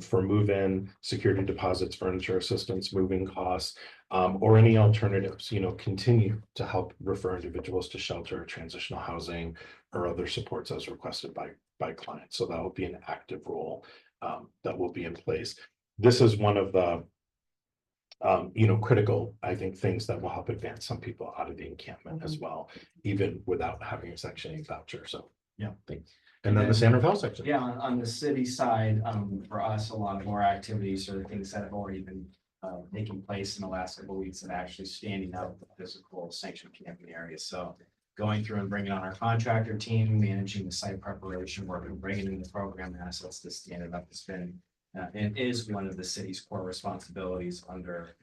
for move-in, security deposits, furniture assistance, moving costs, or any alternatives, continue to help refer individuals to shelter, transitional housing, or other supports as requested by clients. So that will be an active role that will be in place. This is one of the critical, I think, things that will help advance some people out of the encampment as well, even without having a Section 8 voucher. So, yeah, thanks. And then the San Rafael section. Yeah, on the city side, for us, a lot of more activities are things that have already been taking place in the last couple of weeks and actually standing up the physical sanctioned camping areas. So going through and bringing on our contractor team, managing the site preparation work and bringing in the program assets to stand it up has been and is one of the city's core responsibilities under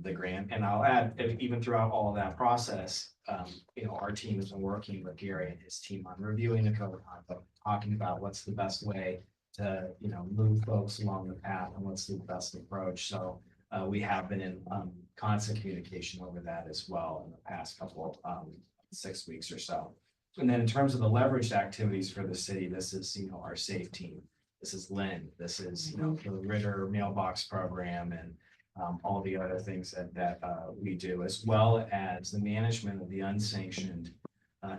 the grant. And I'll add, even throughout all of that process, our team has been working with Gary and his team on reviewing the code of conduct, talking about what's the best way to, move folks along the path and what's the best approach. So we have been in constant communication over that as well in the past couple 6 weeks or so. And then in terms of the leveraged activities for the city, this is, our SAFE team. This is Lynn. This is, the Ritter mailbox program and all the other things that we do, as well as the management of the unsanctioned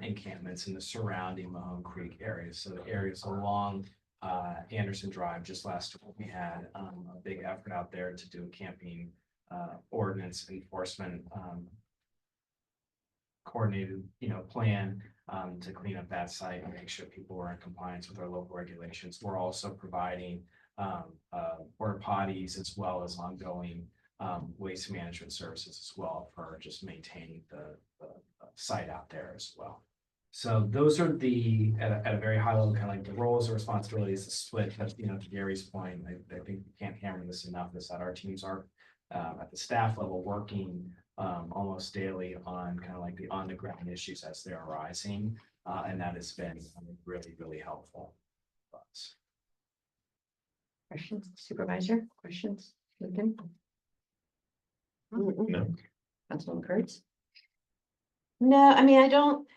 encampments in the surrounding Mahone Creek areas. So the areas along Anderson Drive. Just last week, we had a big effort out there to do a camping ordinance enforcement coordinated, plan to clean up that site and make sure people were in compliance with our local regulations. We're also providing porta potties as well as ongoing waste management services as well for just maintaining the site out there as well. So those are at a very high level, kind of like the roles and responsibilities, the split. But to Gary's point, I think we can't hammer this enough, is that our teams are at the staff level working almost daily on kind of like the on the ground issues as they're arising, and that has been really, really helpful for us. Questions, Supervisor? Questions? Lincoln? No. Councilman Kurtz? No, I mean, I don't,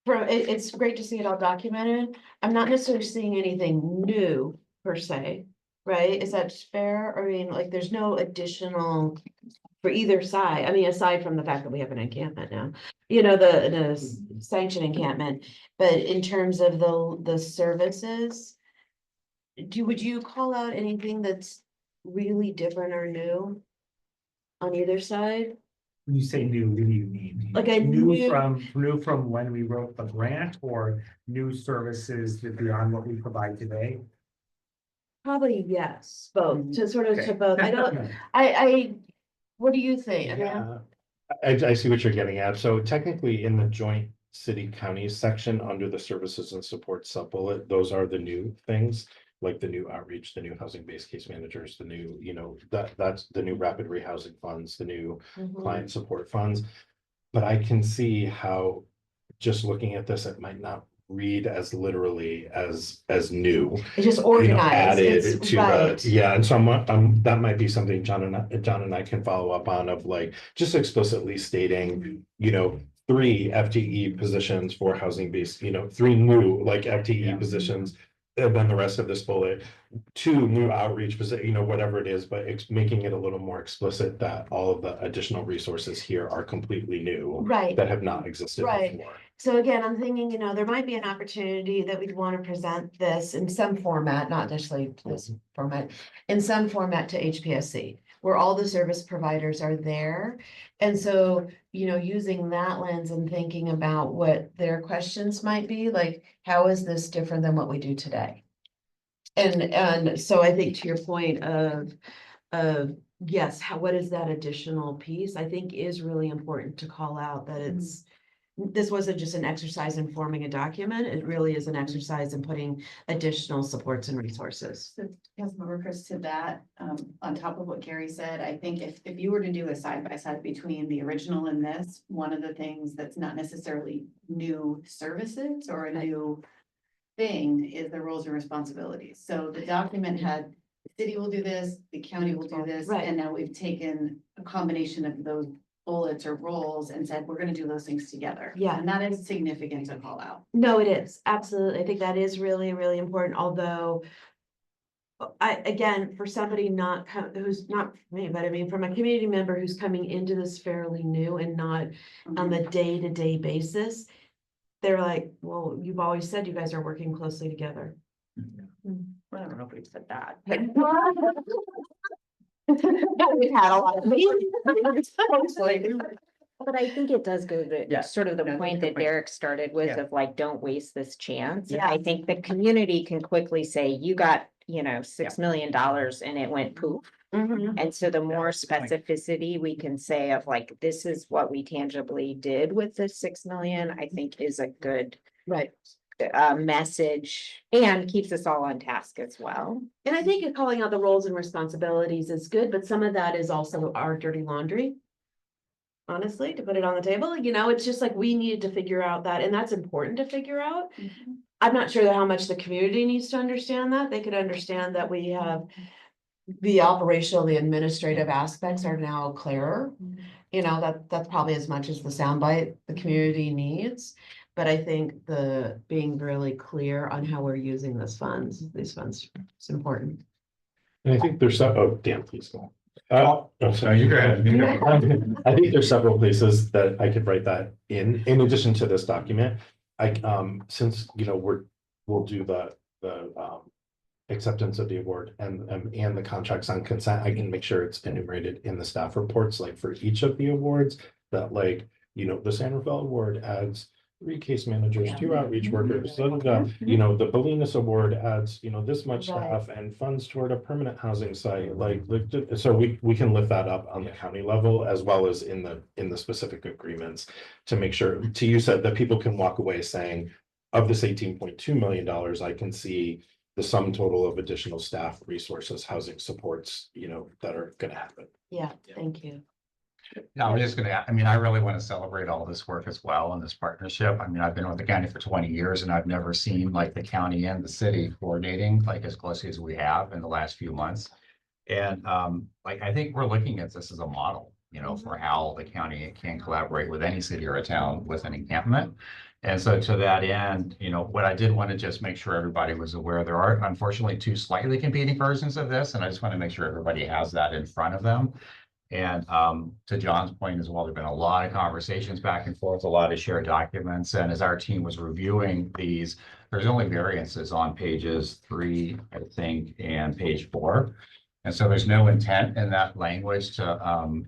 it's great to see it all documented. I'm not necessarily seeing anything new per se, right? Is that fair? I mean, there's no additional for either side. I mean, aside from the fact that we have an encampment now, you know, the sanctioned encampment, but in terms of the services, would you call out anything that's really different or new on either side? When you say new, what do you mean? Like a new- New from when we wrote the grant, or new services that beyond what we provide today? Probably yes, both, to sort of to Okay. both. I don't, what do you think? I mean, Yeah, I see what you're getting at. So technically in the joint city counties section under the services and support sub-bullet, those are the new things. Like the new outreach, the new housing-based case managers, the new, that's the new rapid rehousing funds, the new mhm. client support funds. But I can see how just looking at this, it might not read as literally as new. It's just organized. Added It's to right. the, yeah, and so that might be something John and I can follow up on, of like, just explicitly stating, 3 FTE positions for housing based, 3 new like FTE positions. And then the rest of this bullet, 2 new outreach, whatever it is, but it's making it a little more explicit that all of the additional resources here are completely new. Right. That have not existed Right. before. So again, I'm thinking, there might be an opportunity that we'd want to present this in some format, not necessarily this format, in some format to HPSC, where all the service providers are there. And so, using that lens and thinking about what their questions might be, like, how is this different than what we do today? And so I think to your point of, yes, what is that additional piece, I think is really important to call out that this wasn't just an exercise in forming a document, it really is an exercise in putting additional supports and resources. So, Councilmember Chris, to that, on top of what Gary said, I think if you were to do a side by side between the original and this, one of the things that's not necessarily new services or a new thing is the roles and responsibilities. So the document had, the city will do this, the county will do this, Right. and now we've taken a combination of those bullets or roles and said, we're gonna do those things together. Yeah. And that is significant to call out. No, it is, absolutely, I think that is really, really important, although again, for somebody who's not me, but I mean, from a community member who's coming into this fairly new and not on the day-to-day basis, they're like, well, you've always said you guys are working closely together. I don't know if we've said that. We've had a lot of meetings. But I think it does go Yeah. to sort of the No, point that's a good that point. Derek started with Yeah. of like, don't waste this chance. Yeah. I think the community can quickly say, you got, $6 million and it went poof. Mhm. And so the more that's a good point. specificity we can say of like, this is what we tangibly did with the 6 million, I think is a good Right, message and keeps us all on task as well. and I think calling out the roles and responsibilities is good, but some of that is also our dirty laundry. Honestly, to put it on the table, it's just like we needed to figure out that, and that's important to figure out. I'm not sure how much the community needs to understand that. They could understand that we have the operational, the administrative aspects are now clearer. That's probably as much as the soundbite the community needs. But I think the being really clear on how we're using these funds is important. And I think there's Dan, please go. Sorry, you go ahead. I think there's several places that I could write that in addition to this document. Since, we'll do the acceptance of the award and the contracts on consent, I can make sure it's enumerated in the staff reports, like for each of the awards, that the San Rafael Award adds 3 case managers, 2 outreach workers, the Bolinas Award adds, this much staff and funds toward a permanent housing site, so we can lift that up on the county level as well as in the specific agreements to make sure, you said that people can walk away saying, of this $18.2 million, I can see the sum total of additional staff, resources, housing supports, that are gonna happen. Yeah, thank you. Yeah, I'm just I really want to celebrate all this work as well and this partnership. I've been with the county for 20 years and I've never seen like the county and the city coordinating like as closely as we have in the last few months. And I think we're looking at this as a model, for how the county can collaborate with any city or a town with an encampment. And so to that end, what I did want to just make sure everybody was aware, there are unfortunately 2 slightly competing versions of this, and I just want to make sure everybody has that in front of them. And to John's point as well, there've been a lot of conversations back and forth, a lot of shared documents. And as our team was reviewing these, there's only variances on pages 3, I think, and page 4. And so there's no intent in that language to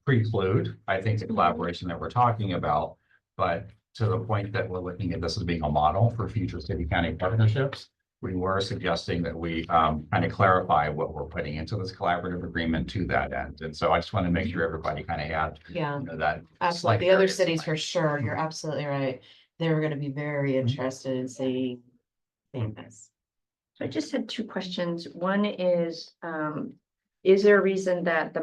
preclude, I think, the collaboration that we're talking about. But to the point that we're looking at this as being a model for future city-county partnerships, we were suggesting that we kind of clarify what we're putting into this collaborative agreement to that end. And so I just want to make sure everybody kind of had, Yeah, you know, that. absolutely. slight The other variance in cities for mind. sure. You're absolutely right. They're gonna be very interested in seeing this. So I just had 2 questions. One is there a reason that the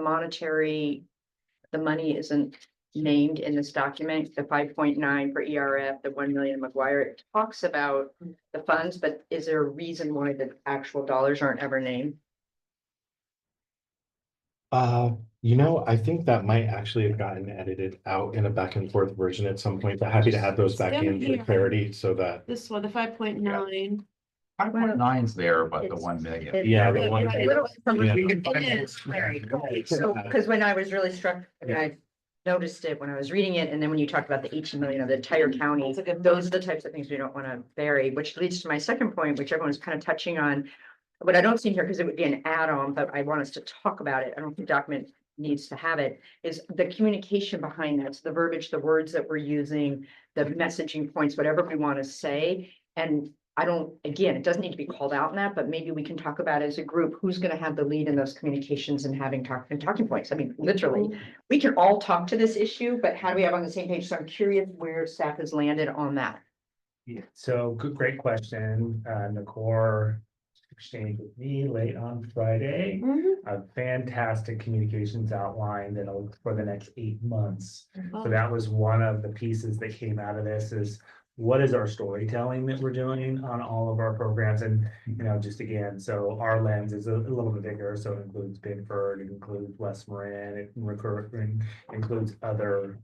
money isn't named in this document, the 5.9 for ERF, the 1 million McGuire? It talks about the funds, but is there a reason why the actual dollars aren't ever named? You know, I think that might actually have gotten edited out in a back and forth version at some point, but happy to add those back Down in for here. clarity so that. This one, the 5.9. 5.9's there, but the It's- 1 million. Yeah, the one. A little from- Yeah. We can find It it. is very Right, so, because when I was really struck, I mean, I noticed it when I was reading it, and then when you talked about the 18 million of the entire county, That's a good those are the types of things we don't want to vary, which leads to my second point, which everyone's kind of touching on. But I don't see here because it would be an add-on, but I want us to talk about it. I don't think the document needs to have it, is the communication behind that, so the verbiage, the words that we're using, the messaging points, whatever we want to say. And I don't, again, it doesn't need to be called out in that, but maybe we can talk about as a group, who's going to have the lead in those communications and having talking points. I mean, literally, we can all talk to this issue, but how do we have on the same page? So I'm curious where staff has landed on that. Yeah, so great question. Nicole exchanged with me late on Friday. A fantastic communications outline that'll for the next 8 months. So that was one of the pieces that came out of this is what is our storytelling that we're doing on all of our programs? And, you know, just again, so our lens is a little bit bigger. So it includes Binford, it includes West Marin, it includes other,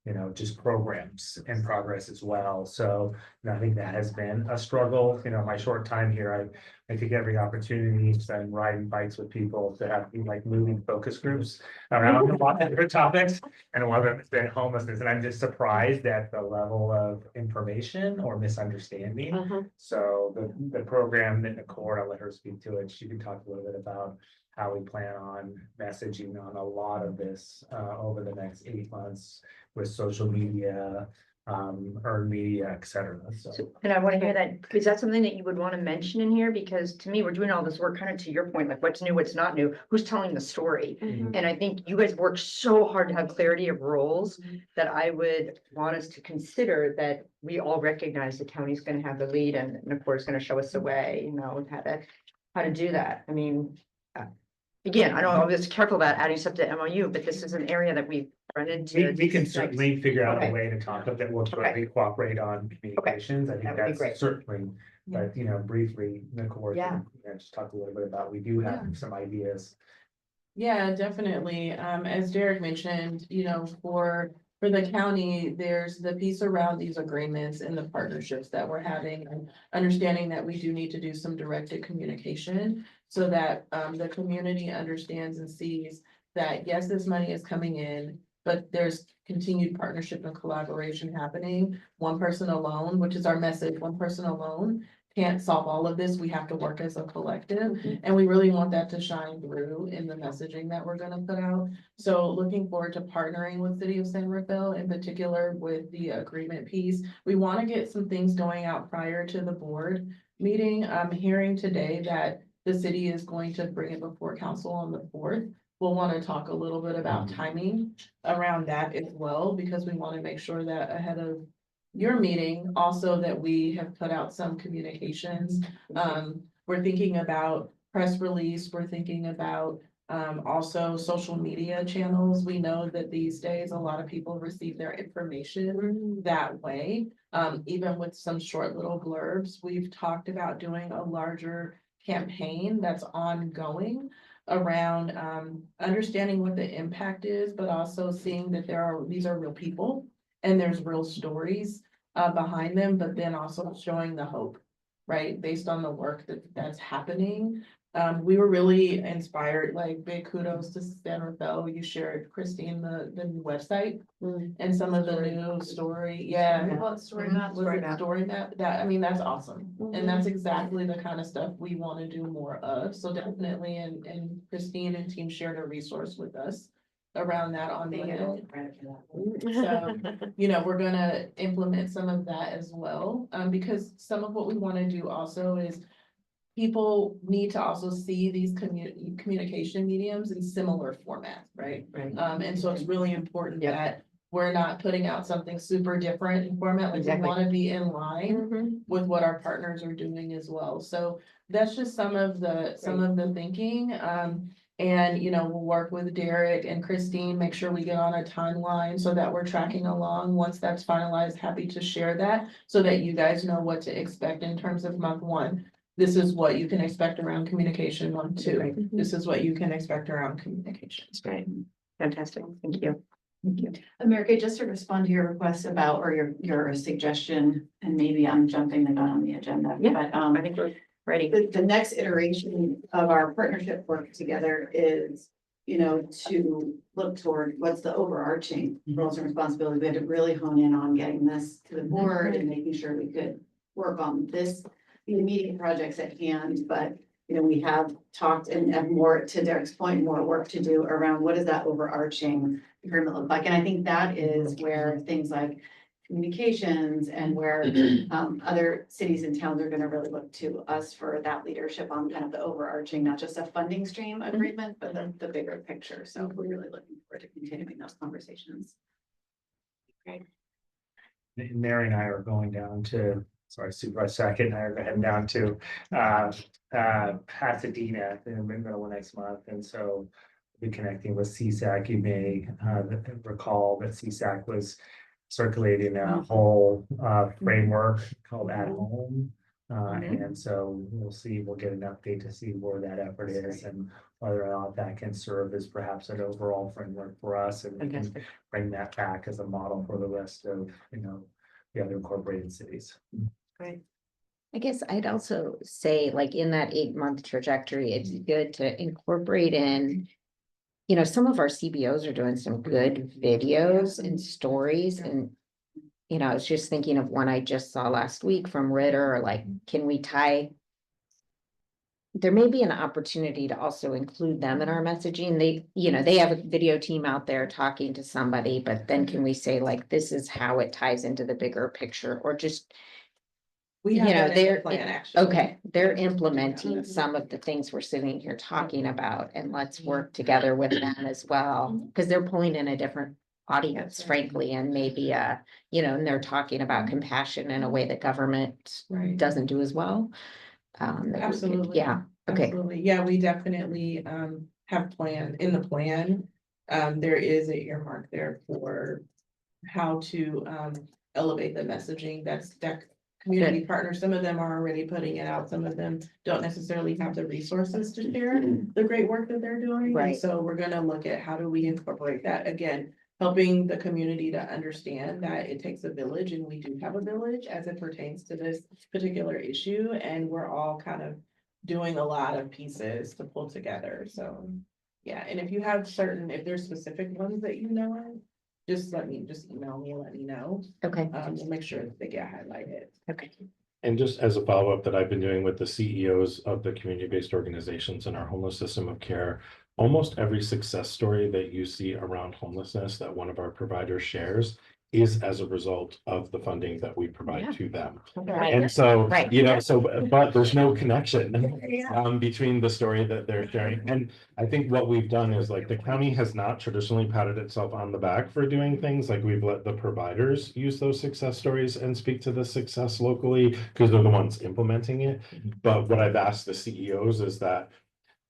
you know, just programs in progress as well. So, you know, I think that has been a struggle. You know, my short time here, I take every opportunity to spend riding bikes with people to have like moving focus groups around a lot of different topics. And one of them has been homelessness. And I'm just surprised at the level of information or misunderstanding. So the program that Nicole, I'll let her speak to it. She can talk a little bit about how we plan on messaging on a lot of this over the next 8 months with social media, earned media, et cetera. So. And I want to hear that, is that something that you would want to mention in here? Because to me, we're doing all this work kind of to your point, like what's new, what's not new, who's telling the story? And I think you guys work so hard to have clarity of roles that I would want us to consider that we all recognize the county's going to have the lead and Nicole is going to show us the way, you know, how to do that. I mean, again, I don't know, I'm just careful about adding stuff to MOU, but this is an area that we've run into. We can certainly figure out Okay. a way to talk that will jointly cooperate on communications. I think That would be great. that's certainly, but you know, briefly, Nicole, Yeah. just talk a little bit about, we do have some ideas. Yeah, definitely. As Derek mentioned, you know, for the county, there's the piece around these agreements and the partnerships that we're having and understanding that we do need to do some directed communication so that the community understands and sees that, yes, this money is coming in, but there's continued partnership and collaboration happening. One person alone, which is our message, one person alone can't solve all of this. We have to work as a collective. And we really want that to shine through in the messaging that we're gonna put out. So looking forward to partnering with City of San Rafael, in particular with the agreement piece. We want to get some things going out prior to the board meeting. I'm hearing today that the city is going to bring it before council on the 4th. We'll want to talk a little bit about timing around that as well, because we want to make sure that ahead of your meeting, also that we have put out some communications. We're thinking about press release, we're thinking about also social media channels. We know that these days, a lot of people receive their information that way. Even with some short little blurbs, we've talked about doing a larger campaign that's ongoing around understanding what the impact is, but also seeing that these are real people and there's real stories behind them, but then also showing the hope, right? Based on the work that's happening We were really inspired, like big kudos to San Rafael. You shared, Christine, the new website and some of the new story, yeah. Story map. Was it story map? That, I mean, that's awesome. And that's exactly the kind of stuff we want to do more of. So definitely, and Christine and team shared a resource with us around that on Monday. So, you know, we're gonna implement some of that as well, because some of what we wanna do also is people need to also see these communication mediums in similar formats, right? Right. And so it's really important Yep. that we're not putting out something super different in format, like we Exactly. wanna be in line with what our partners are doing as well. So that's just some of the thinking, and, you know, we'll work with Derek and Christine, make sure we get on a timeline so that we're tracking along. Once that's finalized, happy to share that so that you guys know what to expect in terms of month one. This is what you can expect around communication. Month two, this is what you can expect around communications. Great, fantastic, thank you. Thank you. America, just to respond to your request about, or your suggestion, and maybe I'm jumping the gun on the agenda. Yeah. But, I think we're ready. the next iteration of our partnership work together is, you know, to look toward what's the overarching roles and responsibilities. We had to really hone in on getting this to the board and making sure we could work on the immediate projects at hand, but you know, we have talked and have more, to Derek's point, more work to do around what does that overarching agreement look like? And I think that is where things like communications and where other cities and towns are gonna really look to us for that leadership on kind of the overarching, not just a funding stream agreement, but the bigger picture. So we're really looking forward to continuing those conversations. Mary and I are going down to, sorry, Supervisor Sackett and I are heading down to Pasadena in the middle of next month. And so we'll be connecting with CSAC. You may recall that CSAC was circulating a whole framework called At Home. And so we'll get an update to see where that effort is and whether or not that can serve as perhaps an overall framework for us, and we can bring that back as a model for the rest of, you know, the other incorporated cities. I guess I'd also say, like, in that 8-month trajectory, it's good to incorporate in, you know, some of our CBOs are doing some good videos and stories, and you know, I was just thinking of one I just saw last week from Ritter, like, can we tie? There may be an opportunity to also include them in our messaging. They, you know, they have a video team out there talking to somebody, but then can we say, like, this is how it ties into the bigger picture, or just, We you have know, that in the they're, plan, actually. okay, they're implementing some of the things we're sitting here talking about, and let's work together with them as well, because they're pulling in a different audience, frankly, and maybe, you know, and they're talking about compassion in a way that government Right. doesn't do as well. That we could- Absolutely. Yeah, okay. Absolutely. Yeah, we definitely have in the plan. There is a earmark there for how to elevate the messaging. That community partners, some of them are already putting it out, some of them don't necessarily have the resources to share the great work that they're doing. Right. And so we're gonna look at how do we incorporate that, again, helping the community to understand that it takes a village, and we do have a village as it pertains to this particular issue, and we're all kind of doing a lot of pieces to pull together. So, yeah, and if you have if there's specific ones that you know of, just email me and let me know. Okay, We'll make sure that they get highlighted. okay. And just as a follow-up that I've been doing with the CEOs of the community-based organizations in our homeless system of care, almost every success story that you see around homelessness that one of our providers shares is as a result of the funding that we provide Yeah. to them. Right. And so, Right. you know, but there's no connection between the story that they're sharing. And I think what we've done is, like, the county has not traditionally patted itself on the back for doing things. Like, we've let the providers use those success stories and speak to the success locally because they're the ones implementing it. But what I've asked the CEOs is that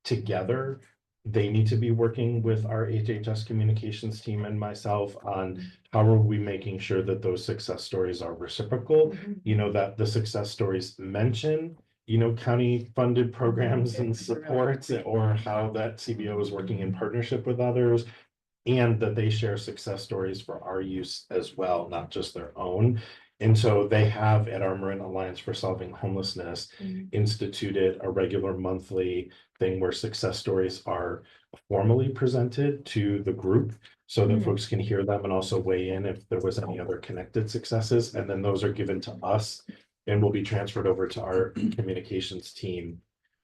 together, they need to be working with our HHS communications team and myself on how are we making sure that those success stories are reciprocal, you know, that the success stories mention, you know, county funded programs and supports, or how that CBO is working in partnership with others, and that they share success stories for our use as well, not just their own. And so they have at our Marin Alliance for Solving Homelessness instituted a regular monthly thing where success stories are formally presented to the group so that folks can hear them and also weigh in if there was any other connected successes. And then those are given to us and will be transferred over to our communications team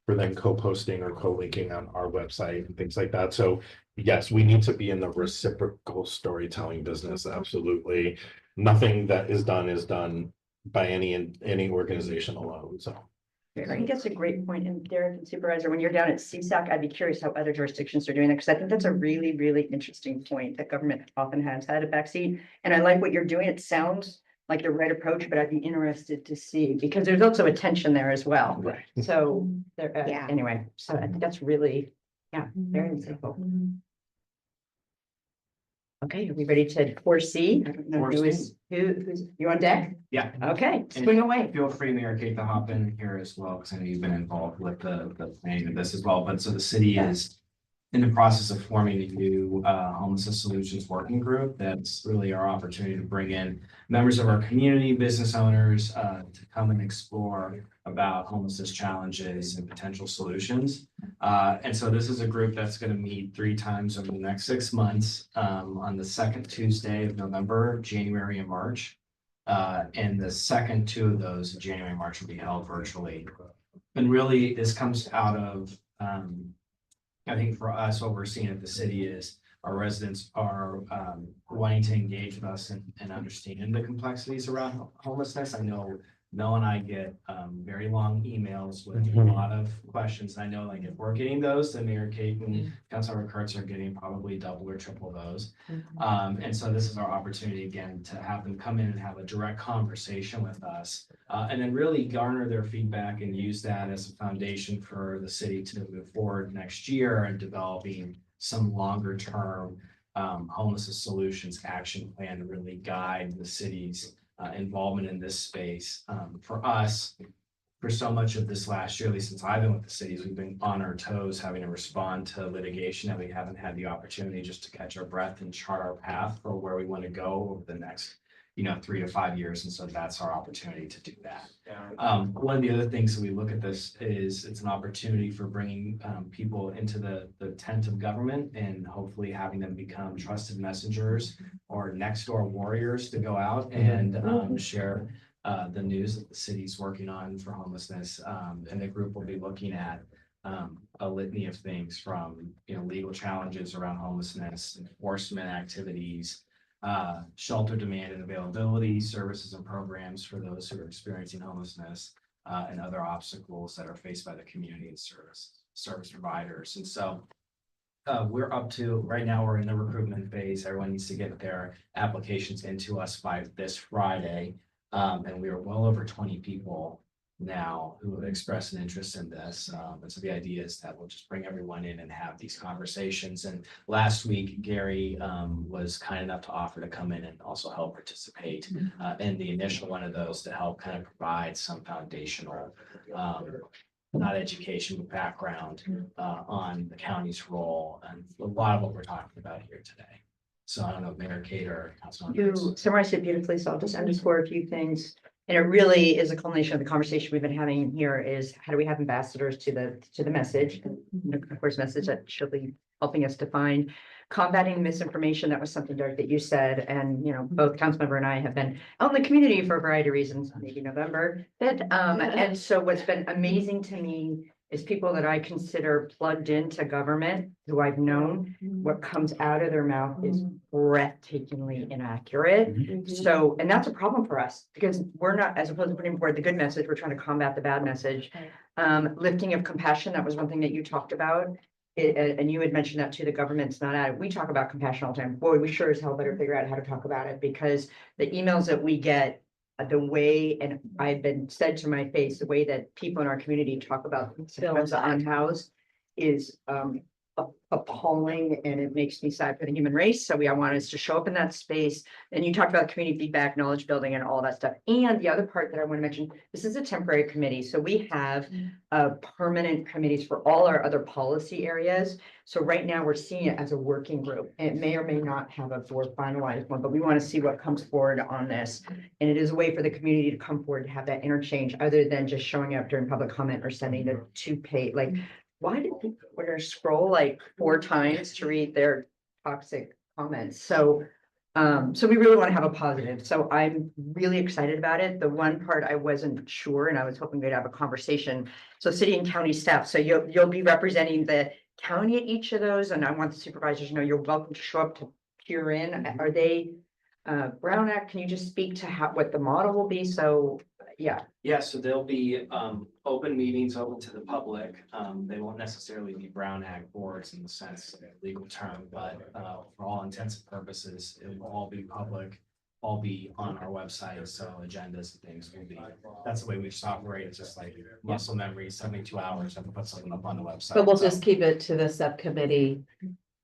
for then co-posting or co-linking on our website and things like that. So yes, we need to be in the reciprocal storytelling business. Absolutely. Nothing that is done by any organization alone. So I think that's a great point. And Derek and Supervisor, when you're down at CSAC, I'd be curious how other jurisdictions are doing that, because I think that's a really, really interesting point that government often has had a backseat. And I like what you're doing. It sounds like the right approach, but I'd be interested to see, because there's also a tension there as well. right. So there, Yeah. anyway, so I think that's really, yeah, very insightful. Okay, are we ready to 4C? I don't know who's you on deck? Yeah. Okay, swing away. Feel free, Mayor Kate, to hop in here as well, because I know you've been involved with the planning of this as well. But so the city is in the process of forming a new homelessness solutions working group. That's really our opportunity to bring in members of our community, business owners, to come and explore about homelessness challenges and potential solutions. And so this is a group that's going to meet 3 times over the next 6 months, on the second Tuesday of November, January, and March. And the second 2 of those, January and March, will be held virtually. And really, this comes out of, I think for us, what we're seeing at the city is our residents are wanting to engage with us and understand the complexities around homelessness. I know Mel and I get very long emails with a lot of questions. I know, like, if we're getting those, then Mayor Kate and Councilor Kurtz are getting probably double or triple those. And so this is our opportunity again to have them come in and have a direct conversation with us, and then really garner their feedback and use that as a foundation for the city to move forward next year and developing some longer term homelessness solutions action plan to really guide the city's involvement in this space. For us, for so much of this last year, at least since I've been with the cities, we've been on our toes, having to respond to litigation that we haven't had the opportunity just to catch our breath and chart our path for where we want to go over the next, 3 to 5 years. And so that's our opportunity to do that. One of the other things that we look at this is it's an opportunity for bringing people into the tent of government and hopefully having them become trusted messengers or next door warriors to go out and share the news that the city's working on for homelessness. And the group will be looking at a litany of things from, legal challenges around homelessness, enforcement activities, shelter demand and availability, services and programs for those who are experiencing homelessness, and other obstacles that are faced by the community and service providers. And so we're up to, right now, we're in the recruitment phase. Everyone needs to get their applications into us by this Friday. And we are well over 20 people now who have expressed an interest in this. And so the idea is that we'll just bring everyone in and have these conversations. And last week, Gary was kind enough to offer to come in and also help participate in the initial one of those to help kind of provide some foundational, not education, but background on the county's role and a lot of what we're talking about here today. So I don't know, Mayor Kate or Councilman. You summarized it beautifully, so I'll just underscore a few things. And it really is a culmination of the conversation we've been having here is how do we have ambassadors to the message? And of course, message that should be helping us define combating misinformation. That was something, Derek, that you said. And, both Councilmember and I have been out in the community for a variety of reasons, maybe November. And so what's been amazing to me is people that I consider plugged into government, who I've known, what comes out of their mouth is breathtakingly inaccurate. So, and that's a problem for us because we're not, as opposed to putting forward the good message, we're trying to combat the bad message. Lifting of compassion, that was one thing that you talked about. And you had mentioned that too, the government's not at it. We talk about compassion all the time. Boy, we sure as hell better figure out how to talk about it because the emails that we get, the way, and I've been said to my face, the way that people in our community talk about sometimes the unhoused is appalling and it makes me sad for the human race. So I want us to show up in that space. And you talked about community feedback, knowledge building and all that stuff. And the other part that I want to mention, this is a temporary committee. So we have permanent committees for all our other policy areas. So right now we're seeing it as a working group. It may or may not have a board finalized one, but we want to see what comes forward on this. And it is a way for the community to come forward and have that interchange other than just showing up during public comment or sending the 2-page, like, why did people scroll like 4 times to read their toxic comments? So we really want to have a positive. So I'm really excited about it. The one part I wasn't sure, and I was hoping we'd have a conversation. So city and county staff, so you'll be representing the county at each of those, and I want the supervisors to know you're welcome to show up to peer in. Are they Brown Act? Can you just speak to what the model will be? So yeah. Yeah, so there'll be open meetings open to the public. They won't necessarily be Brown Act boards in the sense of a legal term, but for all intents and purposes, it will all be public, all be on our website. So agendas and things will be, that's the way we just operate. It's just like muscle memory, 72 hours, and put something up on the website. But we'll So- just keep it to the subcommittee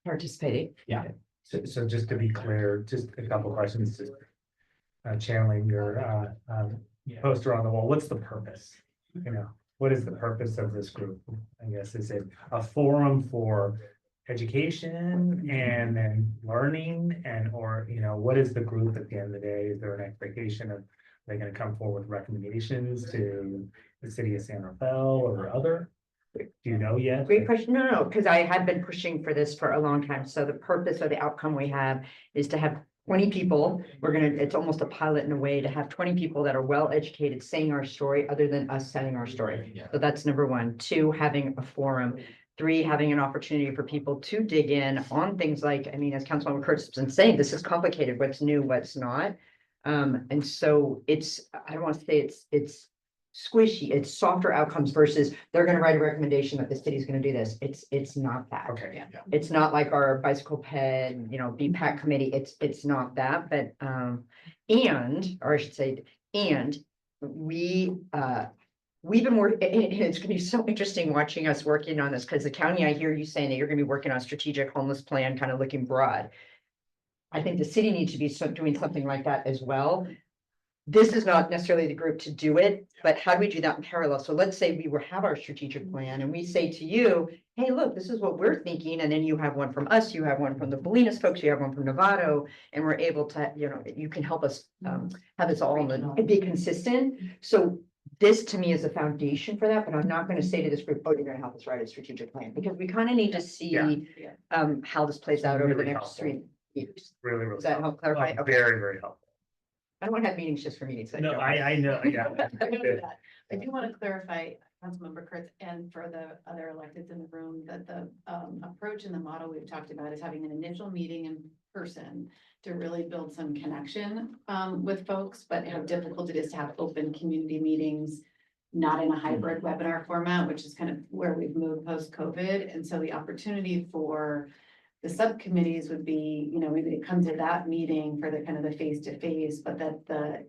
participating. So just to be clear, just a couple questions, just channeling your poster on the wall. What's the purpose? You know, what is the purpose of this group? I guess, is it a forum for education and then learning or, you know, what is the group at the end of the day? Is there an expectation of they're going to come forward with recommendations to the city of San Rafael or other? Do you know yet? Great question. No, because I had been pushing for this for a long time. So the purpose or the outcome we have is to have 20 people. It's almost a pilot in a way to have 20 people that are well educated saying our story other than us telling our story. Yeah. So that's number 1. 2, having a forum. 3, having an opportunity for people to dig in on things like, I mean, as Councilmember Curtis has been saying, this is complicated, what's new, what's not. And so I don't want to say it's squishy, it's softer outcomes versus they're going to write a recommendation that the city's going to do this. It's not that. Okay, Yeah. It's not like our bicycle ped, BPAC committee. It's not that, but, or I should say, and we've been working, it's gonna be so interesting watching us working on this, because the county, I hear you saying that you're gonna be working on strategic homeless plan, kind of looking broad. I think the city needs to be doing something like that as well. This is not necessarily the group to do it, but how do we do that in parallel? So let's say we have our strategic plan and we say to you, hey, look, this is what we're thinking. And then you have one from us, you have one from the Bolinas folks, you have one from Novato, and we're able to, you can help us have this all and be consistent. So this to me is a foundation for that, but I'm not going to say to this group, oh, you're going to help us write a strategic plan, because we kind of need to see how this plays out over the Really next 3 years. really, really. Does that help clarify? Okay. Very, very helpful. I don't want to have meetings just for meetings. No, I know, yeah. I do want to clarify, Councilmember Kurtz, and for the other electeds in the room, that the approach and the model we've talked about is having an initial meeting in person to really build some connection with folks, but how difficult it is to have open community meetings, not in a hybrid webinar format, which is kind of where we've moved post-COVID. And so the opportunity for the subcommittees would be, we would come to that meeting for the kind of the face-to-face, but that the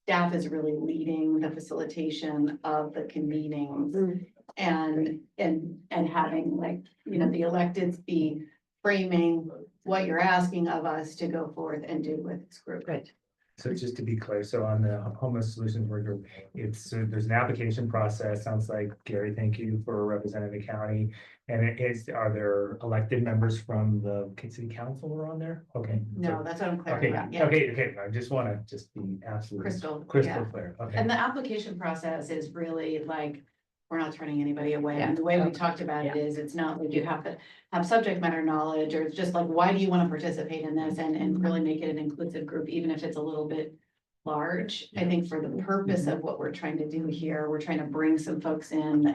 staff is really leading the facilitation of the convenings and having the electeds be framing what you're asking of us to go forth and do with this group. Great. So just to be clear, so on the homeless solutions work group, there's an application process. Sounds like, Gary, thank you for representing the county. And are there elected members from the city council are on there? Okay. No, that's what I'm Okay, clarifying. okay. I just want to be absolutely Crystal crystal clear. Okay. And the application process is really like, we're not turning anybody away. Yeah. And the way we talked about it is, it's not like you have to have subject matter knowledge, or it's just like, why do you want to participate in this, and really make it an inclusive group, even if it's a little bit large. I think for the purpose of what we're trying to do here, we're trying to bring some folks in,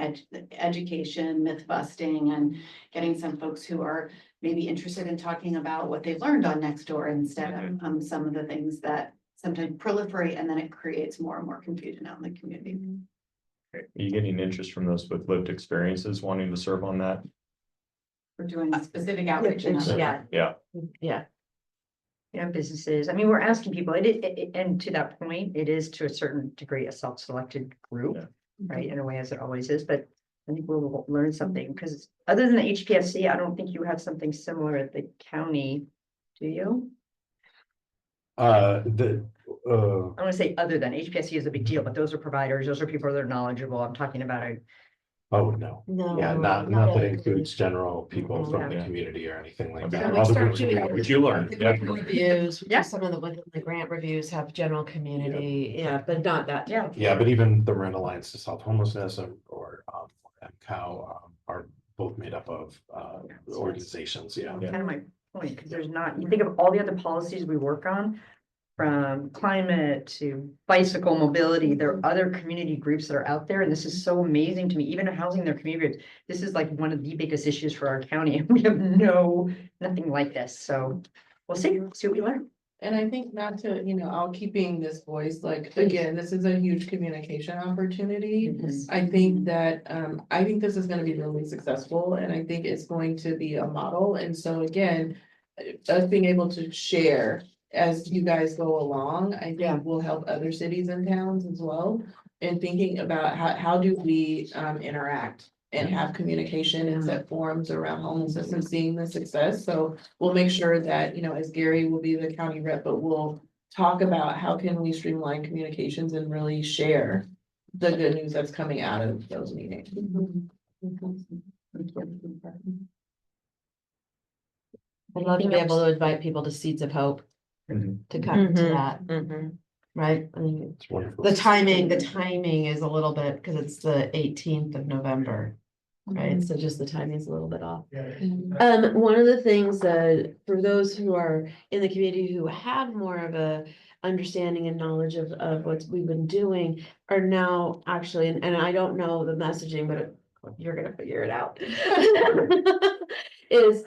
education, myth busting, and getting some folks who are maybe interested in talking about what they've learned on Nextdoor instead of some of the things that sometimes proliferate, and then it creates more and more confusion out in the community. Are you getting interest from those with lived experiences wanting to serve on that? We're doing specific outreach. and outreach. Yeah. Businesses. I mean, we're asking people, and to that point, it is to a certain degree a self-selected group, Yeah. right? In a way, as it always is, but I think we'll learn something, because other than the HPSC, I don't think you have something similar at the county, do you? Uh, I want to say other than HPSC is a big deal, but those are providers, those are people that are knowledgeable. I'm talking about oh, no. No. Yeah, not that includes general people from the Yeah. community or anything like Okay. that. We All the start groups doing- which you learn. The Yeah. Reviews, Yeah. some of the grant reviews have general community, yeah, but not that. Yeah. Yeah, but even the Marin Alliance to Solve Homelessness or MCOW are both made up of organizations, yeah. kind of my point, because there's not, you think of all the other policies we work on, from climate to bicycle mobility, there are other community groups that are out there, and this is so amazing to me, even housing their community groups. This is like one of the biggest issues for our county, and we have nothing like this, so we'll see what we learn. And I think not to, I'll keeping this voice, like, again, this is a huge communication opportunity. I think that, I think this is gonna be really successful, and I think it's going to be a model, and so again, us being able to share as you guys go along, I Yeah. think will help other cities and towns as well. And thinking about how do we, interact and have communication and set forums around homelessness and seeing the success, so we'll make sure that, as Gary will be the county rep, but we'll talk about how can we streamline communications and really share the good news that's coming out of those meetings. I'd love to be able to invite people to Seeds of Hope Mhm. to come to Mhm. that, right? I mean, It's wonderful. the timing is a little bit, because it's the 18th of November, right? So just the timing is a little bit off. One of the things that, for those who are in the community who have more of a understanding and knowledge of what we've been doing, are now actually, and I don't know the messaging, but you're gonna figure it out. Is,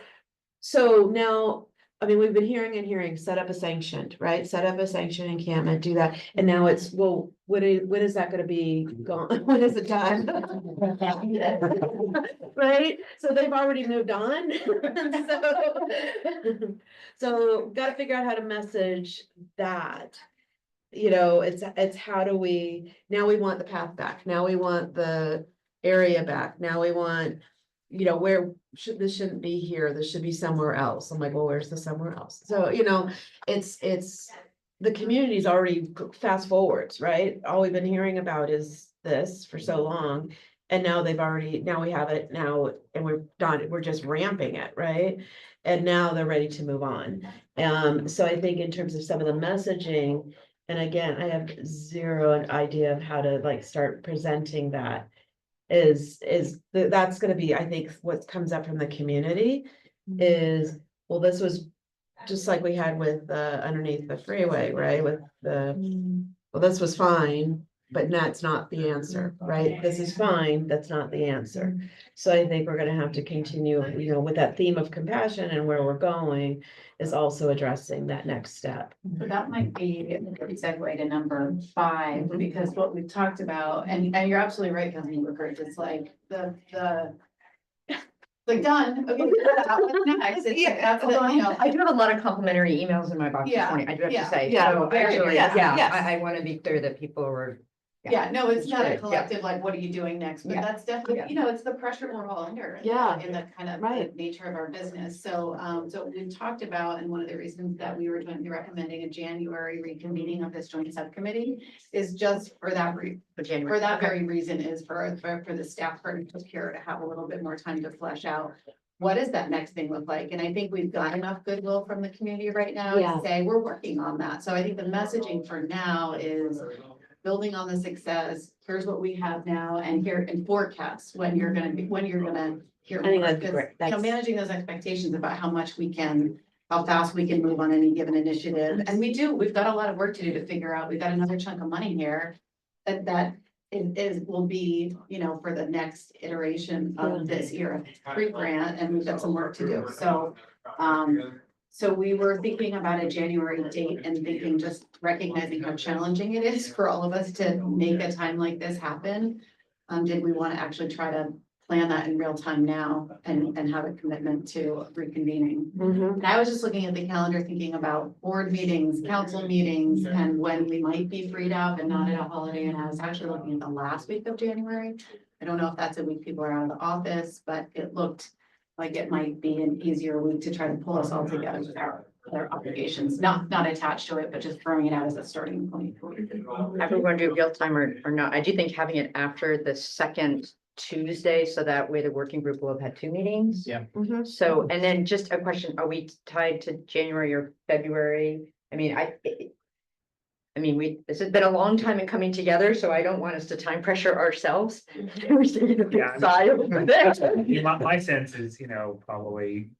so now, I mean, we've been hearing, set up a sanctioned, right? Set up a sanctioned encampment, do that, and now it's, well, when is that gonna be gone? When is it done? Right, so they've already moved on. So gotta figure out how to message that. It's how do we, now we want the path back, now we want the area back, now we want, where this shouldn't be here, this should be somewhere else. I'm like, well, where's the somewhere else? So, it's, the community's already fast forwards, right? All we've been hearing about is this for so long. And now now we have it now, and we're done, we're just ramping it, right? And now they're ready to move on. So I think in terms of some of the messaging, and again, I have zero idea of how to start presenting that. That's gonna be, I think, what comes up from the community is, well, this was just like we had with underneath the freeway, right? With well, this was fine, but that's not the answer, right? This is fine, that's not the answer. So I think we're gonna have to continue, with that theme of compassion and where we're going is also addressing that next step. So that might be a good segue to number 5, because what we've talked about, and you're absolutely right, Councilman Woodcourt, it's like like done, okay, what's next? It's like, that's the, I do have a lot of complimentary emails in my box this Yeah, morning, I do have yeah, to say, yeah, so very actually, good. yeah, Yes. I want to be clear that people were. yeah, no, it's not Right, a yeah. collective, like, what are you doing next? But Yeah. that's definitely, it's the pressure we're all under. Yeah. In the kind of Right. nature of our business. So we talked about, and one of the reasons that we were jointly recommending a January reconvening of this joint subcommittee is just for that for that very reason, is for the staff partnership here to have a little bit more time to flesh out what does that next thing look like? And I think we've got enough goodwill from the community right now Yeah. to say we're working on that. So I think the messaging for now is building on the success. Here's what we have now, and forecast when you're gonna hear. I think more. that'd be 'Cause, great. That's- managing those expectations about how fast we can move on any given initiative. And we've got a lot of work to do to figure out. We've got another chunk of money here that will be, for the next iteration of this year pre-grant, and we've got some work to do. So we were thinking about a January date and thinking, just recognizing how challenging it is for all of us to make a time like this happen. Did we want to actually try to plan that in real time now and have a commitment to reconvening? And I was just looking at the calendar, thinking about board meetings, council meetings, and when we might be freed up and not at a holiday. And I was actually looking at the last week of January. I don't know if that's a week people are out of the office, but it looked like it might be an easier week to try to pull us all together with our other obligations, not attached to it, but just throwing it out as a starting point. Everyone do real time or not? I do think having it after the second Tuesday, so that way the working group will have had 2 meetings. Yeah. So, and then just a question, are we tied to January or February? I mean, this has been a long time in coming together, so I don't want us to time pressure ourselves. We're taking a big Yeah, sigh over there. Yeah, my sense is, probably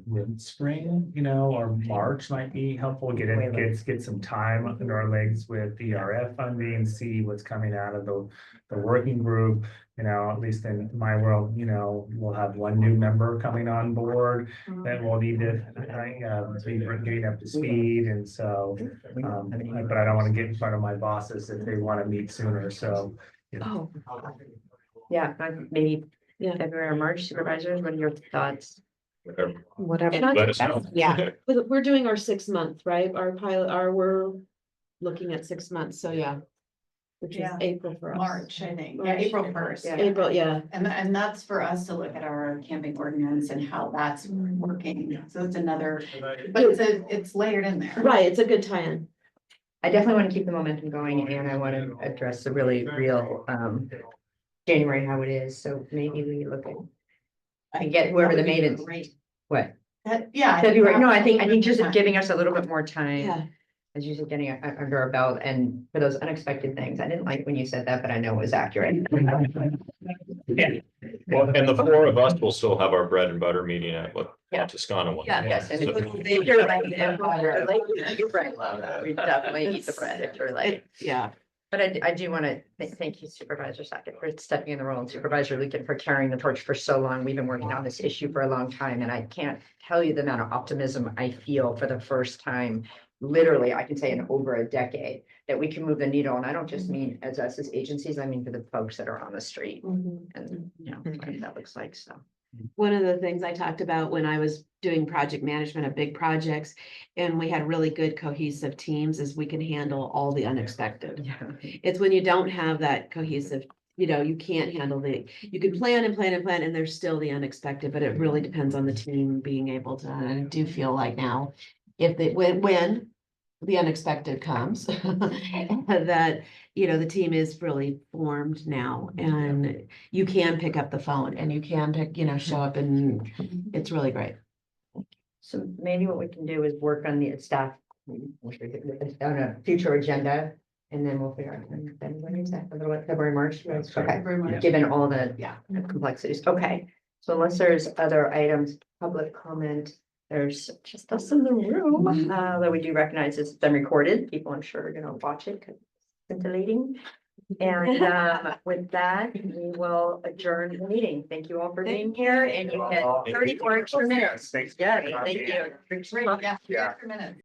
mid-spring, or March might be helpful, get some time under our legs with ERF funding, see what's coming out of the working group. At least in my world, we'll have 1 new member coming on board that will need to, be getting up to speed, and so, but I don't want to get in front of my bosses if they want to meet sooner, so. Oh. Yeah, maybe Yeah. February or March supervisors, what are your thoughts? Whatever. Let us know. Yeah. We're doing our 6-month, right? Our pilot, we're looking at 6 months, so yeah. Which is Yeah. April for us. March, I think, March. April 1st. April, yeah. And that's for us to look at our camping ordinance and how that's working. So it's another, but it's layered in there. Right, it's a good tie-in. I definitely want to keep the momentum going, and I want to address the really real January, how it is, so maybe we look at. I get whoever the maidens, Great. what, Yeah. February, no, I think just that's- giving us a little bit more time. Yeah. As you said, getting under our belt, and for those unexpected things, I didn't like when you said that, but I know it was accurate. Well, and the 4 of us will still have our bread and butter meeting at Toscana one. Yeah, yes, and if you're right, you're right, we definitely eat the bread if you're late. Yeah. But I do want to thank you Supervisor Sackett for stepping in the role, and Supervisor Lucan for carrying the torch for so long. We've been working on this issue for a long time, and I can't tell you the amount of optimism I feel for the first time. Literally, I can say in over a decade that we can move the needle. And I don't just mean as us as agencies, I mean for the folks that are on the street and, what that looks like, so. One of the things I talked about when I was doing project management of big projects, and we had really good cohesive teams, is we can handle all the unexpected. Yeah. It's when you don't have that cohesive, you can't handle you can plan and plan and plan, and there's still the unexpected, but it really depends on the team being able to, and I do feel like now, when the unexpected comes, that, the team is really formed now, and you can pick up the phone and you can show up, and it's really great. So maybe what we can do is work on the staff on a future agenda, and then we'll figure out when is that, February, March? Okay, Very much. given all the Yeah. complexities. Okay, so unless there's other items, public comment, there's just us in the room, that we do recognize it's been recorded. People, I'm sure, are gonna watch it because it's scintillating. And with that, we will adjourn the meeting. Thank you all for being here, and you get 34 extra minutes. Thanks. Yeah, thank you. Great, yeah, 3 extra minutes.